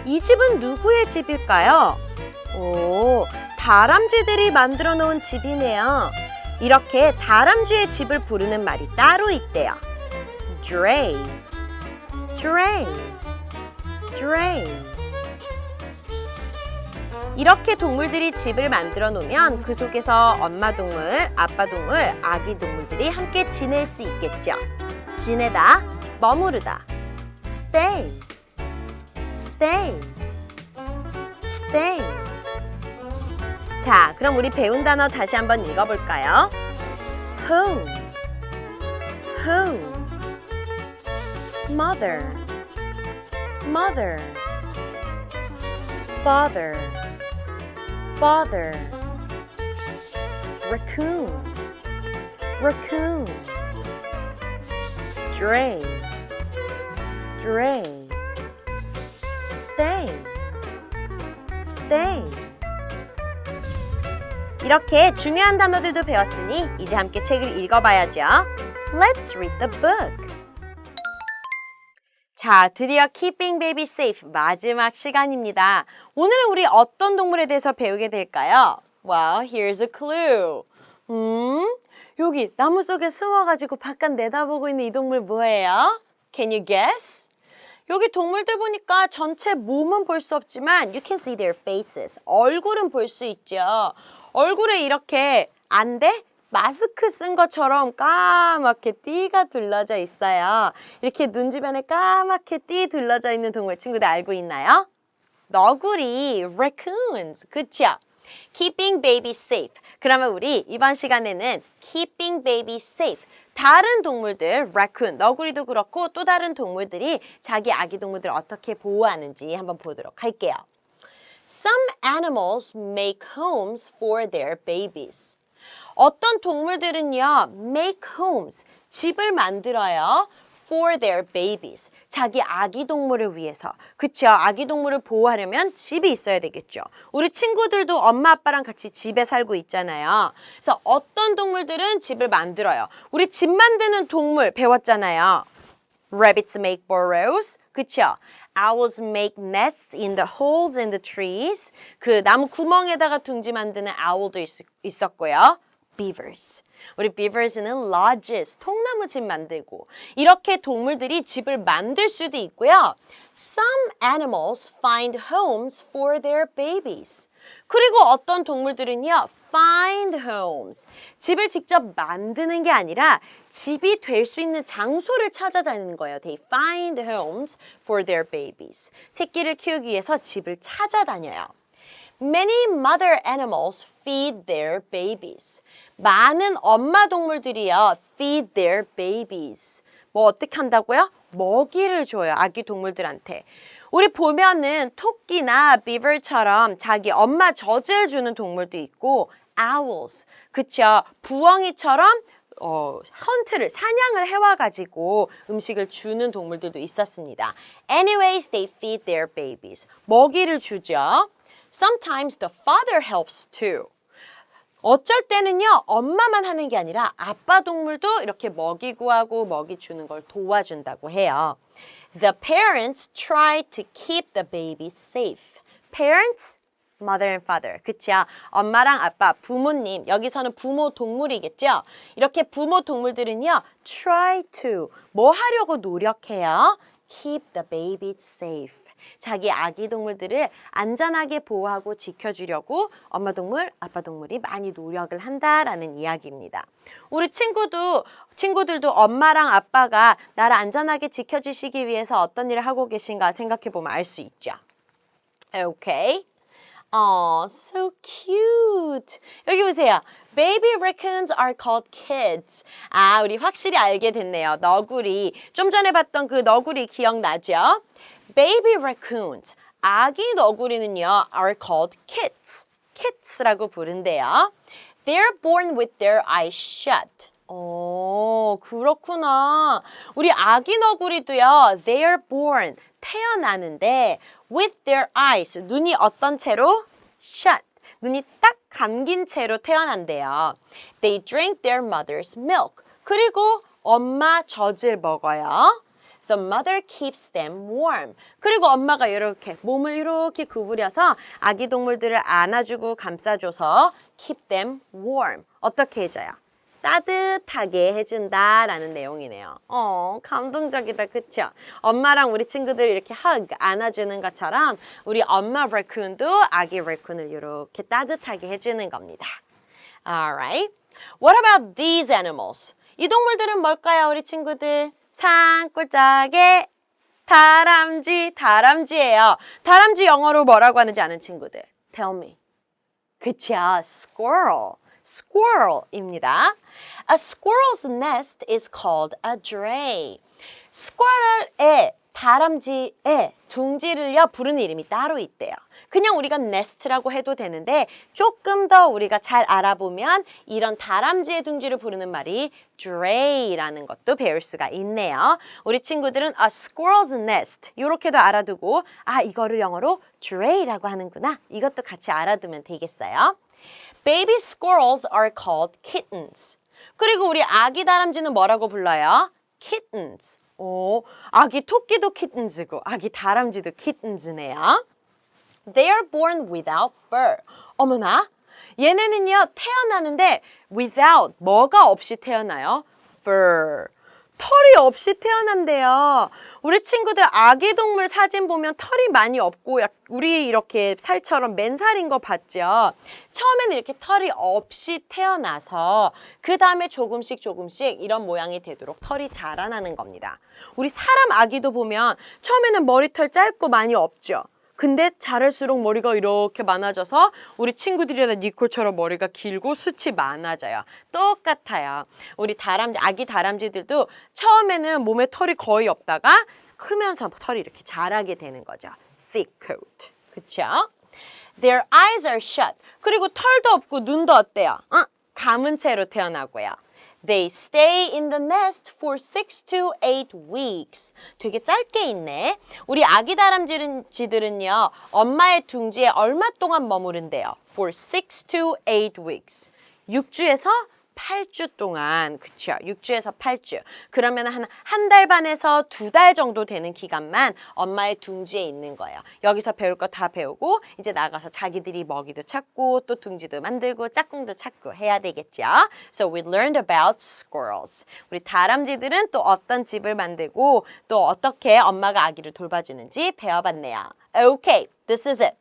이 집은 누구의 집일까요? 오, 다람쥐들이 만들어 놓은 집이네요. 이렇게 다람쥐의 집을 부르는 말이 따로 있대요. Dray, dray, dray. 이렇게 동물들이 집을 만들어 놓으면 그 속에서 엄마 동물, 아빠 동물, 아기 동물들이 함께 지낼 수 있겠죠. 지내다, 머무르다. Stay. Stay, stay. 자, 그럼 우리 배운 단어 다시 한번 읽어볼까요? Home, home, mother, mother, father, father, raccoon, raccoon, dray, dray. Stay, stay. 이렇게 중요한 단어들도 배웠으니 이제 함께 책을 읽어봐야죠. Let's read the book. 자, 드디어 Keeping Baby Safe 마지막 시간입니다. 오늘은 우리 어떤 동물에 대해서 배우게 될까요? Well, here's a clue. 여기 나무 속에 숨어가지고 바깥 내다보고 있는 이 동물 뭐예요? Can you guess? 여기 동물들 보니까 전체 몸은 볼 수 없지만 you can see their faces. 얼굴은 볼 수 있죠. 얼굴에 이렇게 안대? 마스크 쓴 것처럼 까맣게 띠가 둘러져 있어요. 이렇게 눈 주변에 까맣게 띠 둘러져 있는 동물 친구들 알고 있나요? 너구리, raccoons. 그쵸? Keeping baby safe. 그러면 우리 이번 시간에는 keeping baby safe. 다른 동물들, raccoon, 너구리도 그렇고 또 다른 동물들이 자기 아기 동물들을 어떻게 보호하는지 한번 보도록 할게요. Some animals make homes for their babies. 어떤 동물들은요, make homes, 집을 만들어요. for their babies. 자기 아기 동물을 위해서. 그쵸? 아기 동물을 보호하려면 집이 있어야 되겠죠. 우리 친구들도 엄마 아빠랑 같이 집에 살고 있잖아요. 그래서 어떤 동물들은 집을 만들어요. 우리 집 만드는 동물 배웠잖아요. Rabbits make burrows. 그쵸? Owls make nests in the holes in the trees. 그 나무 구멍에다가 둥지 만드는 owl도 있었고요. Beavers. 우리 beavers는 lodges, 통나무 집 만들고 이렇게 동물들이 집을 만들 수도 있고요. Some animals find homes for their babies. 그리고 어떤 동물들은요, find homes. 집을 직접 만드는 게 아니라 집이 될 수 있는 장소를 찾아다니는 거예요. They find homes for their babies. 새끼를 키우기 위해서 집을 찾아다녀요. Many mother animals feed their babies. 많은 엄마 동물들이요, feed their babies. 뭐 어떻게 한다고요? 먹이를 줘요, 아기 동물들한테. 우리 보면은 토끼나 beaver처럼 자기 엄마 젖을 주는 동물도 있고 owls, 그쵸? 부엉이처럼 헌트를, 사냥을 해와가지고 음식을 주는 동물들도 있었습니다. Anyways, they feed their babies. 먹이를 주죠. Sometimes the father helps too. 어쩔 때는요, 엄마만 하는 게 아니라 아빠 동물도 이렇게 먹이 구하고 먹이 주는 걸 도와준다고 해요. The parents try to keep the baby safe. Parents, mother and father. 그쵸? 엄마랑 아빠, 부모님. 여기서는 부모 동물이겠죠? 이렇게 부모 동물들은요, try to. 뭐 하려고 노력해요? Keep the baby safe. 자기 아기 동물들을 안전하게 보호하고 지켜주려고 엄마 동물, 아빠 동물이 많이 노력을 한다라는 이야기입니다. 우리 친구들도 엄마랑 아빠가 나를 안전하게 지켜주시기 위해서 어떤 일을 하고 계신가 생각해 보면 알 수 있죠. Okay. Oh, so cute. 여기 보세요. Baby raccoons are called kids. 아, 우리 확실히 알게 됐네요. 너구리. 좀 전에 봤던 그 너구리 기억나죠? Baby raccoons, 아기 너구리는요, are called kids. Kids라고 부른대요. They're born with their eyes shut. 오, 그렇구나. 우리 아기 너구리도요, they're born, 태어나는데 with their eyes, 눈이 어떤 채로? shut. 눈이 딱 감긴 채로 태어난대요. They drink their mother's milk. 그리고 엄마 젖을 먹어요. The mother keeps them warm. 그리고 엄마가 이렇게 몸을 이렇게 구부려서 아기 동물들을 안아주고 감싸줘서 keep them warm. 어떻게 해줘요? 따뜻하게 해준다라는 내용이네요. 감동적이다, 그쵸? 엄마랑 우리 친구들 이렇게 hug, 안아주는 것처럼 우리 엄마 raccoon도 아기 raccoon을 이렇게 따뜻하게 해주는 겁니다. Alright. What about these animals? 이 동물들은 뭘까요, 우리 친구들? 산골짜기 다람쥐예요. 다람쥐 영어로 뭐라고 하는지 아는 친구들. Tell me. 그쵸? Squirrel입니다. A squirrel's nest is called a dray. squirrel의 다람쥐의 둥지를요 부르는 이름이 따로 있대요. 그냥 우리가 nest라고 해도 되는데 조금 더 우리가 잘 알아보면 이런 다람쥐의 둥지를 부르는 말이 dray라는 것도 배울 수가 있네요. 우리 친구들은 a squirrel's nest 이렇게도 알아두고 이거를 영어로 dray라고 하는구나. 이것도 같이 알아두면 되겠어요. Baby squirrels are called kittens. 그리고 우리 아기 다람쥐는 뭐라고 불러요? kittens. 아기 토끼도 kittens고 아기 다람쥐도 kittens네요. They are born without fur. 어머나, 얘네는요 태어나는데 without 뭐가 없이 태어나요? fur. 털이 없이 태어난대요. 우리 친구들 아기 동물 사진 보면 털이 많이 없고 우리 이렇게 살처럼 맨살인 거 봤죠? 처음에는 이렇게 털이 없이 태어나서 그 다음에 조금씩 이런 모양이 되도록 털이 자라나는 겁니다. 우리 사람 아기도 보면 처음에는 머리털 짧고 많이 없죠? 근데 자랄수록 머리가 이렇게 많아져서 우리 친구들이나 니콜처럼 머리가 길고 숱이 많아져요. 똑같아요. 우리 아기 다람쥐들도 처음에는 몸에 털이 거의 없다가 크면서 털이 이렇게 자라게 되는 거죠. Thick coat. 그쵸? Their eyes are shut. 그리고 털도 없고 눈도 어때요? 감은 채로 태어나고요. They stay in the nest for 6 to 8 weeks. 되게 짧게 있네. 우리 아기 다람쥐들은요, 엄마의 둥지에 얼마 동안 머무른대요? For 6 to 8 weeks. 6주에서 8주 동안, 그쵸? 6주에서 8주. 그러면 한 달 반에서 2달 정도 되는 기간만 엄마의 둥지에 있는 거예요. 여기서 배울 거 다 배우고 이제 나가서 자기들이 먹이도 찾고 또 둥지도 만들고 짝꿍도 찾고 해야 되겠죠? So we learned about squirrels. 우리 다람쥐들은 또 어떤 집을 만들고 또 어떻게 엄마가 아기를 돌봐주는지 배워봤네요. Okay, this is it.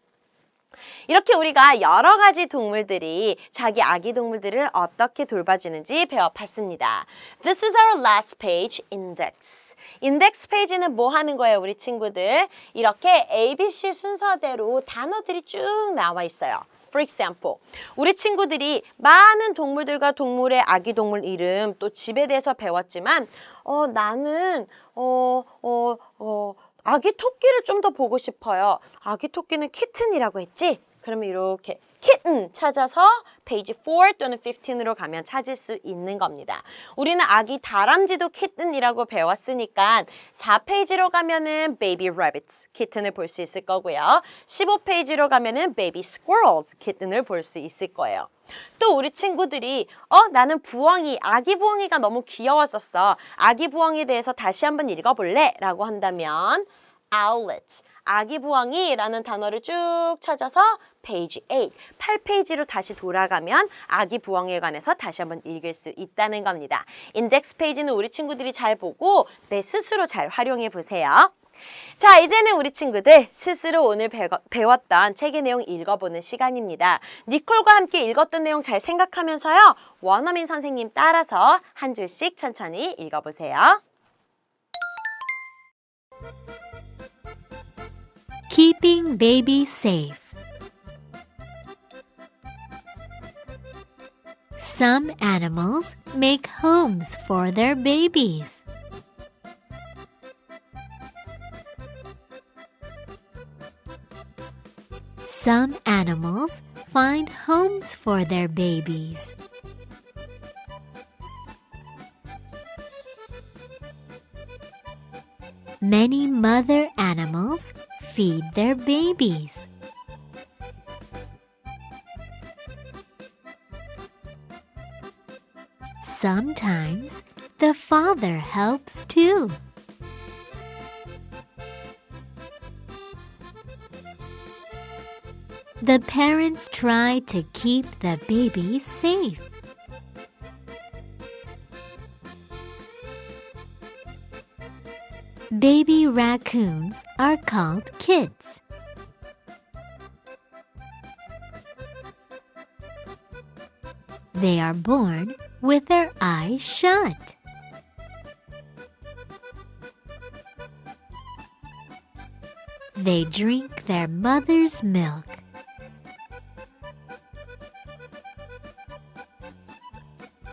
이렇게 우리가 여러 가지 동물들이 자기 아기 동물들을 어떻게 돌봐주는지 배워봤습니다. This is our last page, index. 인덱스 페이지는 뭐 하는 거예요, 우리 친구들? 이렇게 ABC 순서대로 단어들이 쭉 나와 있어요. For example, 우리 친구들이 많은 동물들과 동물의 아기 동물 이름 또 집에 대해서 배웠지만 나는 아기 토끼를 좀 더 보고 싶어요. 아기 토끼는 키튼이라고 했지? 그러면 이렇게 kitten 찾아서 페이지 4 또는 15으로 가면 찾을 수 있는 겁니다. 우리는 아기 다람쥐도 kitten이라고 배웠으니까 4페이지로 가면은 baby rabbits, kitten을 볼 수 있을 거고요. 15페이지로 가면은 baby squirrels, kitten을 볼 수 있을 거예요. 또 우리 친구들이 나는 부엉이, 아기 부엉이가 너무 귀여웠었어. 아기 부엉이에 대해서 다시 한번 읽어볼래? 라고 한다면 owlet, 아기 부엉이라는 단어를 쭉 찾아서 페이지 8페이지로 다시 돌아가면 아기 부엉이에 관해서 다시 한번 읽을 수 있다는 겁니다. 인덱스 페이지는 우리 친구들이 잘 보고 내 스스로 잘 활용해 보세요. 자, 이제는 우리 친구들 스스로 오늘 배웠던 책의 내용 읽어보는 시간입니다. 니콜과 함께 읽었던 내용 잘 생각하면서요. 원어민 선생님 따라서 한 줄씩 천천히 읽어보세요. Keeping baby safe. Some animals make homes for their babies. Some animals find homes for their babies. Many mother animals feed their babies. Sometimes the father helps too. The parents try to keep the baby safe. Baby raccoons are called kits. They are born with their eyes shut. They drink their mother's milk.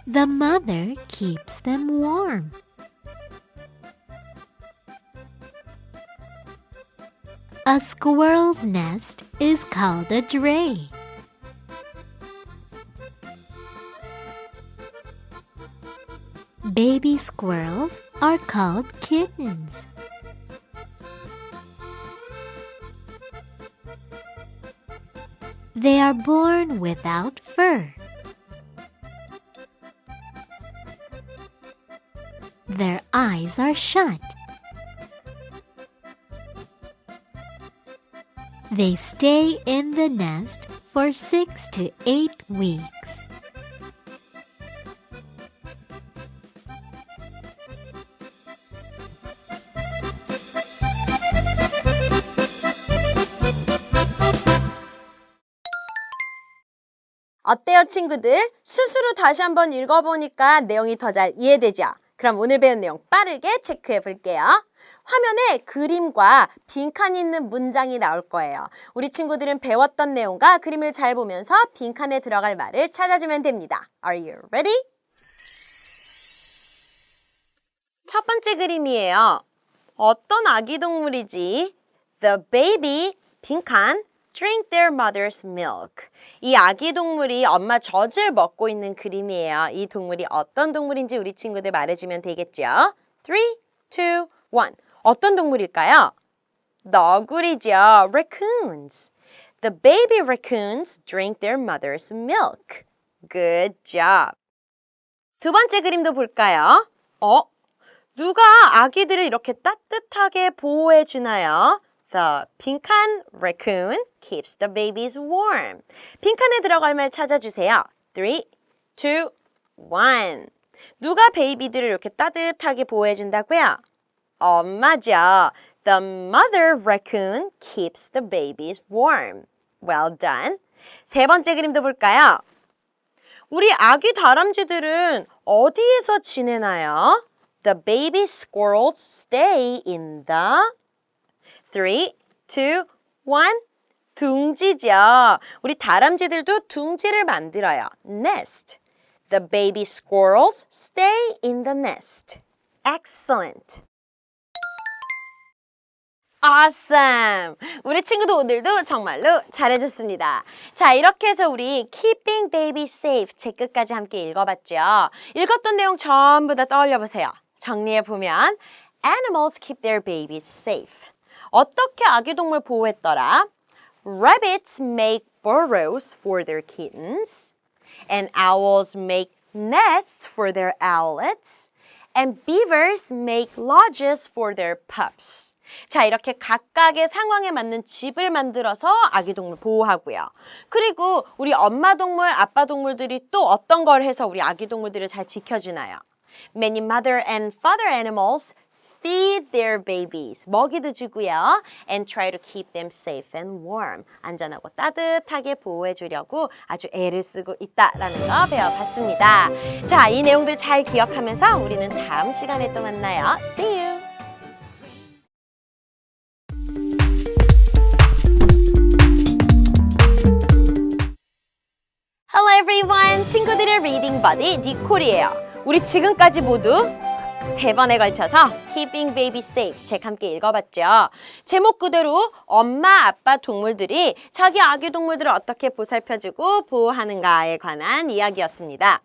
The mother keeps them warm. A squirrel's nest is called a dray. Baby squirrels are called kittens. They are born without fur. Their eyes are shut. They stay in the nest for 6 to 8 weeks. 어때요, 친구들? 스스로 다시 한번 읽어보니까 내용이 더 잘 이해되죠? 그럼 오늘 배운 내용 빠르게 체크해 볼게요. 화면에 그림과 빈칸이 있는 문장이 나올 거예요. 우리 친구들은 배웠던 내용과 그림을 잘 보면서 빈칸에 들어갈 말을 찾아주면 됩니다. Are you ready? 첫 번째 그림이에요. 어떤 아기 동물이지? The baby, 빈칸, drink their mother's milk. 이 아기 동물이 엄마 젖을 먹고 있는 그림이에요. 이 동물이 어떤 동물인지 우리 친구들 말해주면 되겠죠? 3, 2, 1. 어떤 동물일까요? 너구리죠. Raccoons. The baby raccoons drink their mother's milk. Good job. 두 번째 그림도 볼까요? 누가 아기들을 이렇게 따뜻하게 보호해 주나요? The 빈칸 raccoon keeps the babies warm. 빈칸에 들어갈 말 찾아주세요. 3, 2, 1. 누가 베이비들을 이렇게 따뜻하게 보호해 준다고요? 엄마죠. The mother raccoon keeps the babies warm. Well done. 세 번째 그림도 볼까요? 우리 아기 다람쥐들은 어디에서 지내나요? The baby squirrels stay in the 3, 2, 1. 둥지죠. 우리 다람쥐들도 둥지를 만들어요. Nest. The baby squirrels stay in the nest. Excellent. Awesome! 우리 친구도 오늘도 정말로 잘해줬습니다. 자, 이렇게 해서 우리 Keeping Baby Safe 책 끝까지 함께 읽어봤죠. 읽었던 내용 전부 다 떠올려보세요. 정리해보면 Animals keep their babies safe. 어떻게 아기 동물 보호했더라? Rabbits make burrows for their kittens. And owls make nests for their owlets. And beavers make lodges for their pups. 자, 이렇게 각각의 상황에 맞는 집을 만들어서 아기 동물 보호하고요. 그리고 우리 엄마 동물, 아빠 동물들이 또 어떤 걸 해서 우리 아기 동물들을 잘 지켜주나요? Many mother and father animals feed their babies. 먹이도 주고요. And try to keep them safe and warm. 안전하고 따뜻하게 보호해 주려고 아주 애를 쓰고 있다라는 거 배워봤습니다. 자, 이 내용들 잘 기억하면서 우리는 다음 시간에 또 만나요. See you! Hello everyone! 친구들의 리딩 버디 니콜이에요. 우리 지금까지 모두 3번에 걸쳐서 Keeping Baby Safe 책 함께 읽어봤죠. 제목 그대로 엄마, 아빠 동물들이 자기 아기 동물들을 어떻게 보살펴주고 보호하는가에 관한 이야기였습니다.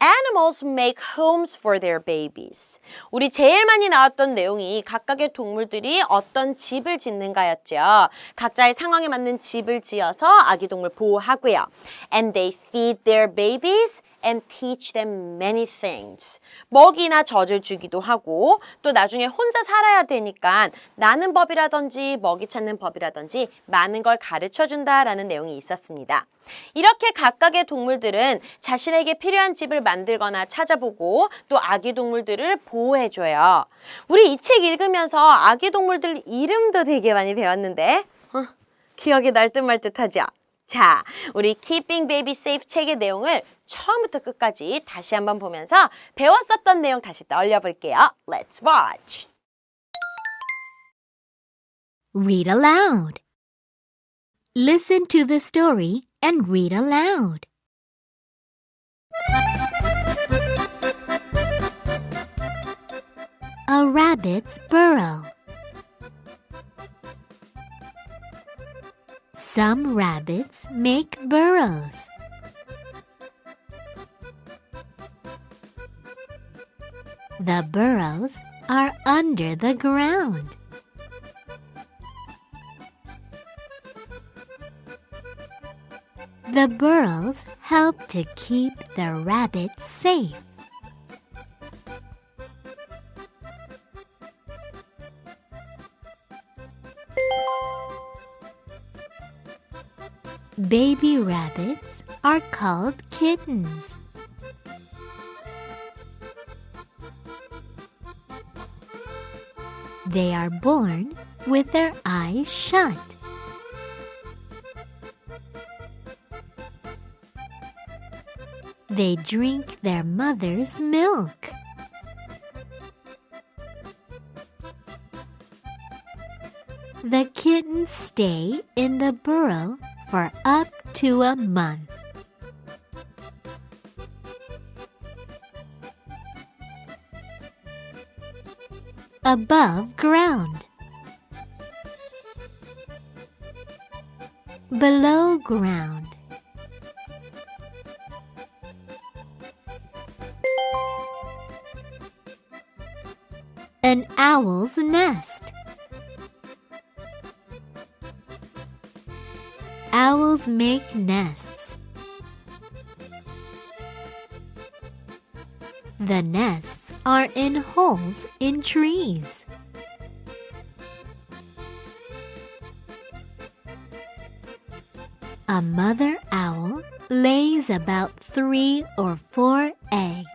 Animals make homes for their babies. 우리 제일 많이 나왔던 내용이 각각의 동물들이 어떤 집을 짓는가였죠. 각자의 상황에 맞는 집을 지어서 아기 동물 보호하고요. And they feed their babies and teach them many things. 먹이나 젖을 주기도 하고 또 나중에 혼자 살아야 되니까 나는 법이라든지 먹이 찾는 법이라든지 많은 걸 가르쳐준다라는 내용이 있었습니다. 이렇게 각각의 동물들은 자신에게 필요한 집을 만들거나 찾아보고 또 아기 동물들을 보호해줘요. 우리 이 책 읽으면서 아기 동물들 이름도 되게 많이 배웠는데 기억이 날 듯 말 듯하죠? 자, 우리 Keeping Baby Safe 책의 내용을 처음부터 끝까지 다시 한번 보면서 배웠었던 내용 다시 떠올려 볼게요. Let's watch. Read aloud. Listen to the story and read aloud. A rabbit's burrow. Some rabbits make burrows. The burrows are under the ground. The burrows help to keep the rabbits safe. Baby rabbits are called kittens. They are born with their eyes shut. They drink their mother's milk. The kittens stay in the burrow for up to a month. Above ground. Below ground. An owl's nest. Owls make nests. The nests are in holes in trees. A mother owl lays about 3 or 4 eggs.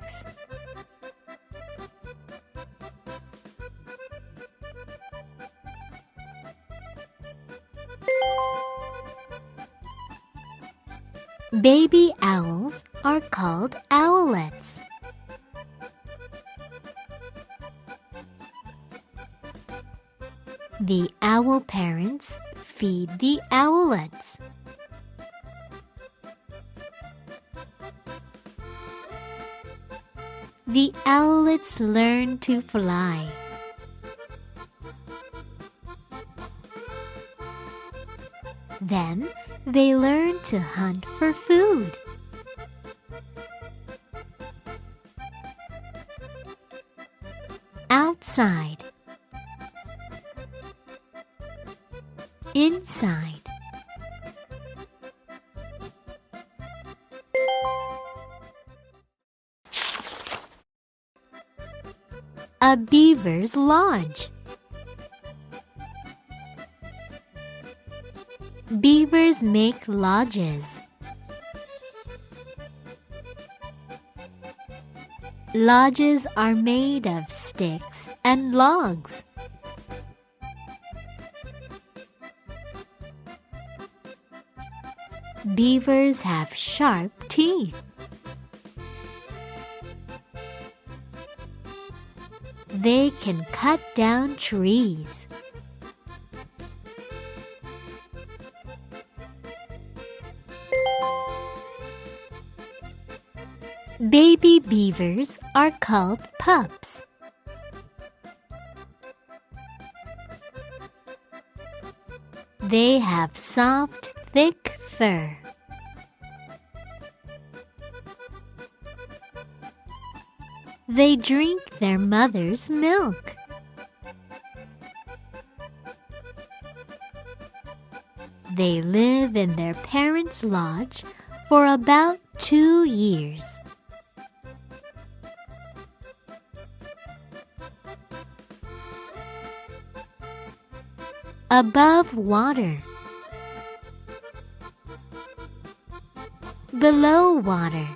Baby owls are called owlets. The owl parents feed the owlets. The owlets learn to fly. Then they learn to hunt for food. Outside. Inside. A beaver's lodge. Beavers make lodges. Lodges are made of sticks and logs. Beavers have sharp teeth. They can cut down trees. Baby beavers are called pups. They have soft, thick fur. They drink their mother's milk. They live in their parents' lodge for about 2 years. Above water. Below water.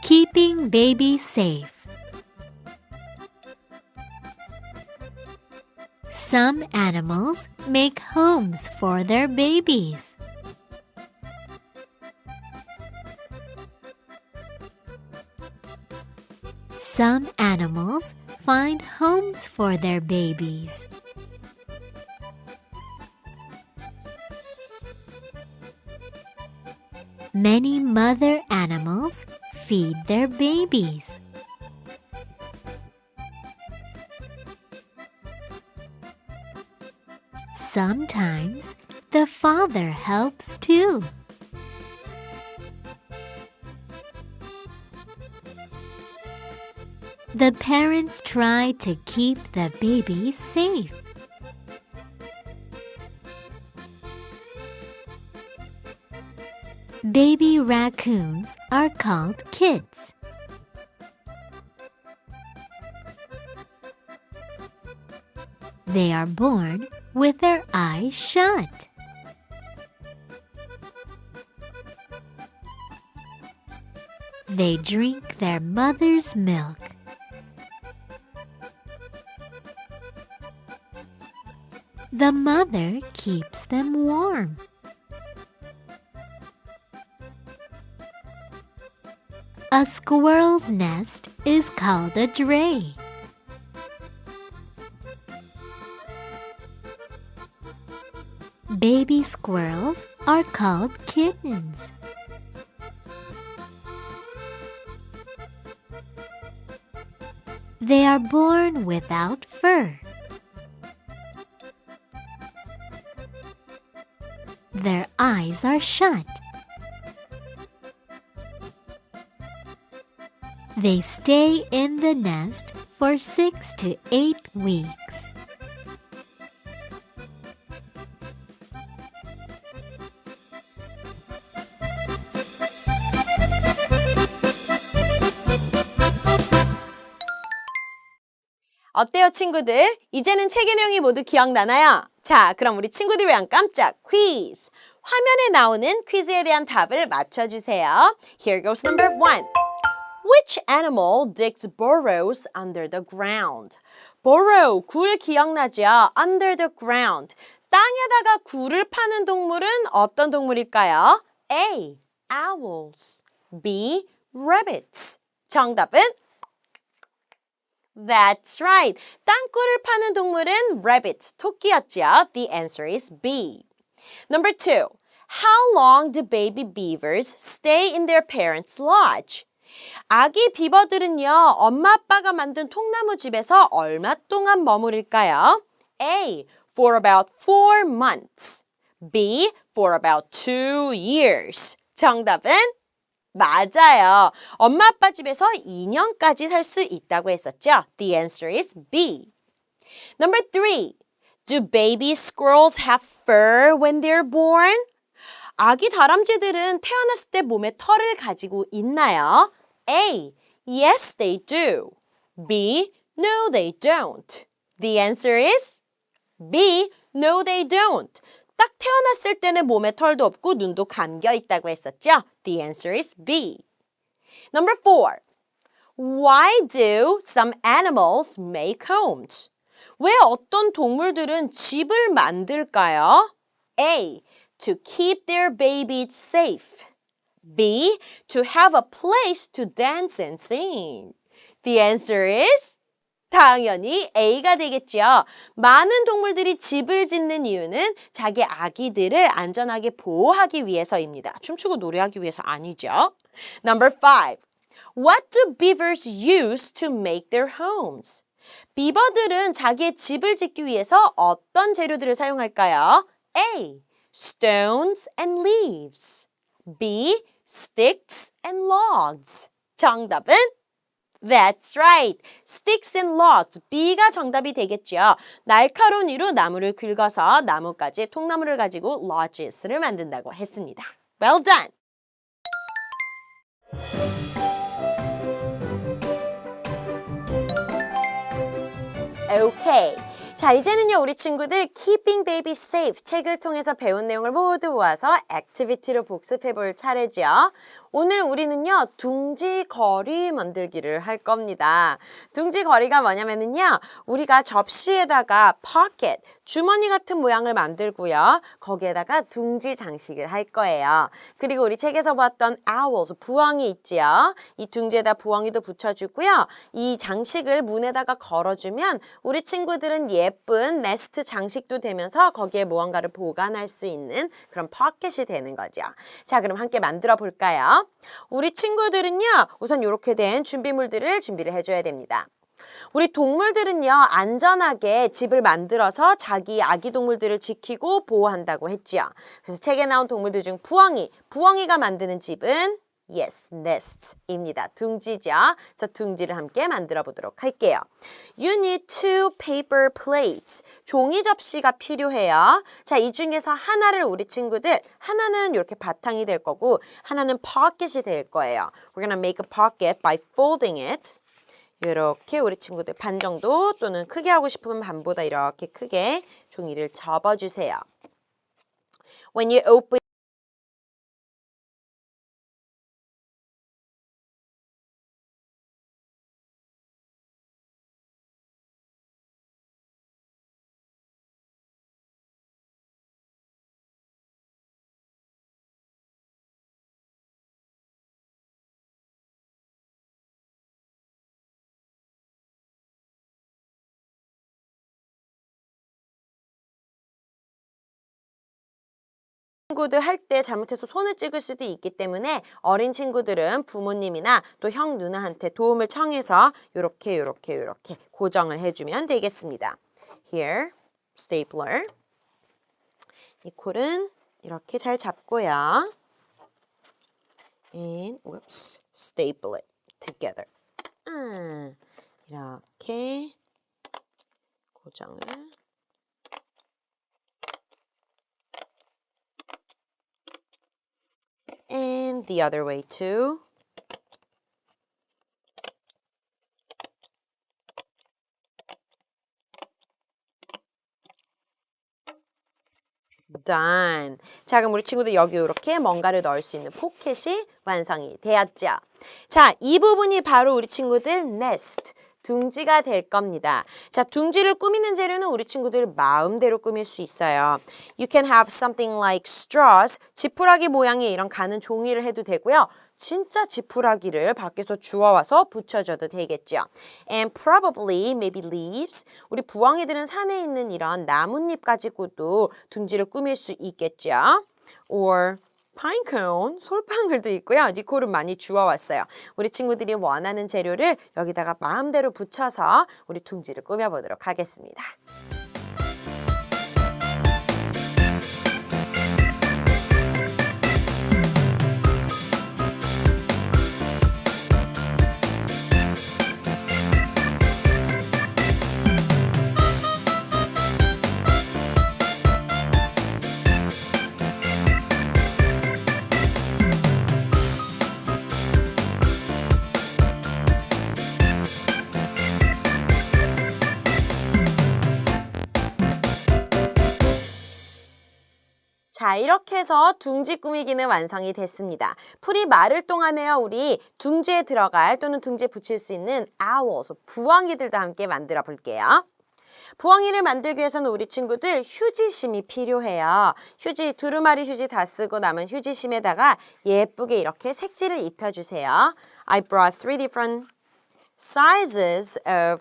Keeping baby safe. Some animals make homes for their babies. Some animals find homes for their babies. Many mother animals feed their babies. Sometimes the father helps too. The parents try to keep the baby safe. Baby raccoons are called kits. They are born with their eyes shut. They drink their mother's milk. The mother keeps them warm. A squirrel's nest is called a dray. Baby squirrels are called kittens. They are born without fur. Their eyes are shut. They stay in the nest for 6 to 8 weeks. 어때요, 친구들? 이제는 책의 내용이 모두 기억나나요? 자, 그럼 우리 친구들이랑 깜짝 퀴즈! 화면에 나오는 퀴즈에 대한 답을 맞춰주세요. Here goes number 1. Which animal digs burrows under the ground? burrow, 굴 기억나죠? under the ground. 땅에다가 굴을 파는 동물은 어떤 동물일까요? A. Owls. B. Rabbits. 정답은? That's right. 땅굴을 파는 동물은 rabbit, 토끼였죠. The answer is B. Number 2. How long do baby beavers stay in their parents' lodge? 아기 비버들은요, 엄마 아빠가 만든 통나무 집에서 얼마 동안 머무를까요? A. For about 4 months. B. For about 2 years. 정답은? 맞아요. 엄마 아빠 집에서 2년까지 살 수 있다고 했었죠. The answer is B. Number 3. Do baby squirrels have fur when they're born? 아기 다람쥐들은 태어났을 때 몸에 털을 가지고 있나요? A. Yes, they do. B. No, they don't. The answer is B. No, they don't. 딱 태어났을 때는 몸에 털도 없고 눈도 감겨 있다고 했었죠. The answer is B. Number 4. Why do some animals make homes? 왜 어떤 동물들은 집을 만들까요? A. To keep their babies safe. B. To have a place to dance and sing. The answer is 당연히 A가 되겠죠. 많은 동물들이 집을 짓는 이유는 자기 아기들을 안전하게 보호하기 위해서입니다. 춤추고 노래하기 위해서 아니죠. Number 5. What do beavers use to make their homes? 비버들은 자기의 집을 짓기 위해서 어떤 재료들을 사용할까요? A. Stones and leaves. B. Sticks and logs. 정답은? That's right. Sticks and logs. B가 정답이 되겠죠. 날카로운 이로 나무를 긁어서 나뭇가지, 통나무를 가지고 lodges를 만든다고 했습니다. Well done. Okay. 자, 이제는요, 우리 친구들 Keeping Baby Safe 책을 통해서 배운 내용을 모두 모아서 액티비티로 복습해 볼 차례죠. 오늘 우리는요, 둥지거리 만들기를 할 겁니다. 둥지거리가 뭐냐면요, 우리가 접시에다가 pocket, 주머니 같은 모양을 만들고요. 거기에다가 둥지 장식을 할 거예요. 그리고 우리 책에서 봤던 owls, 부엉이 있지요. 이 둥지에다 부엉이도 붙여주고요. 이 장식을 문에다가 걸어주면 우리 친구들은 예쁜 네스트 장식도 되면서 거기에 무언가를 보관할 수 있는 그런 포켓이 되는 거죠. 자, 그럼 함께 만들어 볼까요? 우리 친구들은요, 우선 이렇게 된 준비물들을 준비를 해줘야 됩니다. 우리 동물들은요, 안전하게 집을 만들어서 자기 아기 동물들을 지키고 보호한다고 했죠. 그래서 책에 나온 동물들 중 부엉이가 만드는 집은 Yes, nest입니다. 둥지죠. 저 둥지를 함께 만들어 보도록 할게요. You need 2 paper plates. 종이 접시가 필요해요. 자, 이 중에서 하나를 우리 친구들, 하나는 이렇게 바탕이 될 거고 하나는 pocket이 될 거예요. We're gonna make a pocket by folding it. 이렇게 우리 친구들 반 정도 또는 크게 하고 싶으면 반보다 이렇게 크게 종이를 접어주세요. When you open 친구들 할 때 잘못해서 손을 찍을 수도 있기 때문에 어린 친구들은 부모님이나 또 형, 누나한테 도움을 청해서 요렇게 고정을 해주면 되겠습니다. Here, stapler. 이 콜은 이렇게 잘 잡고요. And, whoops, staple it together. 이렇게 고정을. And the other way too. Done. 자, 그럼 우리 친구들 여기 이렇게 뭔가를 넣을 수 있는 포켓이 완성이 되었죠. 자, 이 부분이 바로 우리 친구들 nest, 둥지가 될 겁니다. 자, 둥지를 꾸미는 재료는 우리 친구들 마음대로 꾸밀 수 있어요. You can have something like straws, 지푸라기 모양의 이런 가는 종이를 해도 되고요. 진짜 지푸라기를 밖에서 주워와서 붙여줘도 되겠죠. And probably maybe leaves. 우리 부엉이들은 산에 있는 이런 나뭇잎 가지고도 둥지를 꾸밀 수 있겠죠. Or pine cone, 솔방울도 있고요. 니콜은 많이 주워왔어요. 우리 친구들이 원하는 재료를 여기다가 마음대로 붙여서 우리 둥지를 꾸며보도록 하겠습니다. 자, 이렇게 해서 둥지 꾸미기는 완성이 됐습니다. 풀이 마를 동안에요, 우리 둥지에 들어갈 또는 둥지에 붙일 수 있는 owls, 부엉이들도 함께 만들어 볼게요. 부엉이를 만들기 위해서는 우리 친구들 휴지심이 필요해요. 휴지, 두루마리 휴지 다 쓰고 남은 휴지심에다가 예쁘게 이렇게 색지를 입혀주세요. I brought 3 different sizes of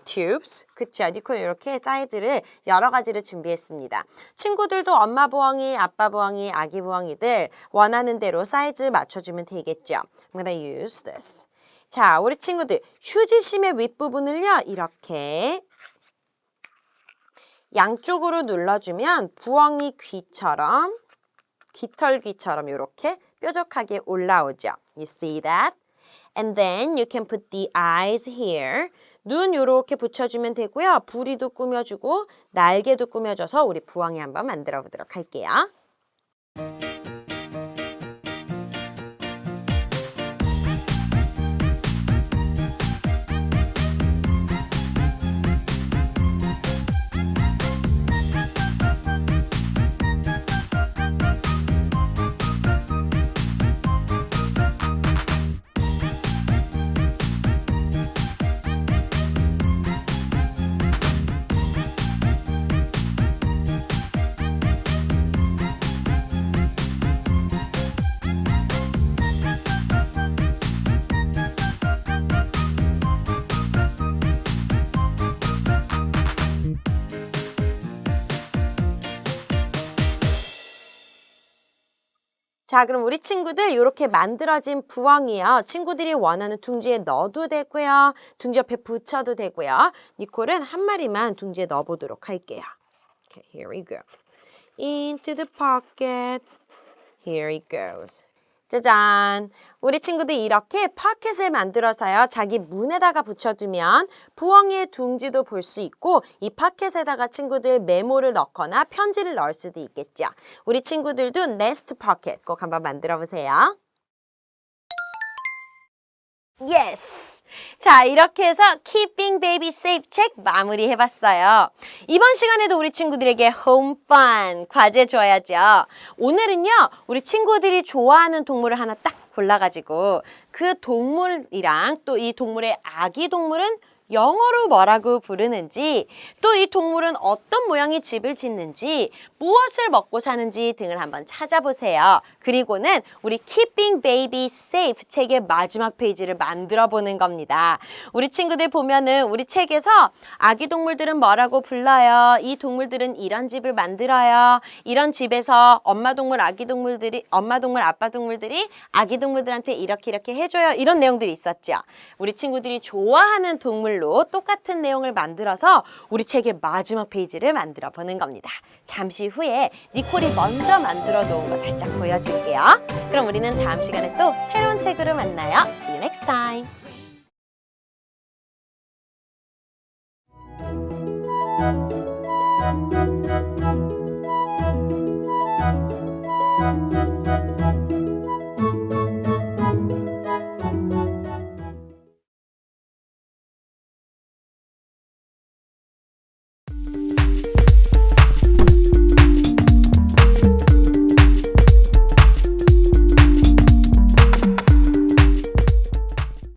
tubes. 그쵸? 니콜 이렇게 사이즈를 여러 가지를 준비했습니다. 친구들도 엄마 부엉이, 아빠 부엉이, 아기 부엉이들 원하는 대로 사이즈 맞춰주면 되겠죠. I'm gonna use this. 자, 우리 친구들 휴지심의 윗부분을요, 이렇게 양쪽으로 눌러주면 부엉이 귀처럼, 깃털귀처럼 이렇게 뾰족하게 올라오죠. You see that? And then you can put the eyes here. 눈 요렇게 붙여주면 되고요. 부리도 꾸며주고 날개도 꾸며줘서 우리 부엉이 한번 만들어 보도록 할게요. 자, 그럼 우리 친구들 이렇게 만들어진 부엉이요. 친구들이 원하는 둥지에 넣어도 되고요. 둥지 옆에 붙여도 되고요. 니콜은 한 마리만 둥지에 넣어보도록 할게요. Okay, here we go. Into the pocket. Here it goes. 짜잔! 우리 친구들 이렇게 포켓을 만들어서요. 자기 문에다가 붙여두면 부엉이의 둥지도 볼 수 있고 이 포켓에다가 친구들 메모를 넣거나 편지를 넣을 수도 있겠죠. 우리 친구들도 네스트 포켓 꼭 한번 만들어 보세요. Yes! 자, 이렇게 해서 Keeping Baby Safe 책 마무리해봤어요. 이번 시간에도 우리 친구들에게 Home Fun 과제 줘야죠. 오늘은요, 우리 친구들이 좋아하는 동물을 하나 딱 골라가지고 그 동물이랑 또 이 동물의 아기 동물은 영어로 뭐라고 부르는지, 또 이 동물은 어떤 모양의 집을 짓는지, 무엇을 먹고 사는지 등을 한번 찾아보세요. 그리고는 우리 Keeping Baby Safe 책의 마지막 페이지를 만들어 보는 겁니다. 우리 친구들 보면은 우리 책에서 아기 동물들은 뭐라고 불러요? 이 동물들은 이런 집을 만들어요. 이런 집에서 엄마 동물, 아빠 동물들이 아기 동물들한테 이렇게 해줘요. 이런 내용들이 있었죠. 우리 친구들이 좋아하는 동물로 똑같은 내용을 만들어서 우리 책의 마지막 페이지를 만들어 보는 겁니다. 잠시 후에 니콜이 먼저 만들어 놓은 거 살짝 보여줄게요. 그럼 우리는 다음 시간에 또 새로운 책으로 만나요. See you next time.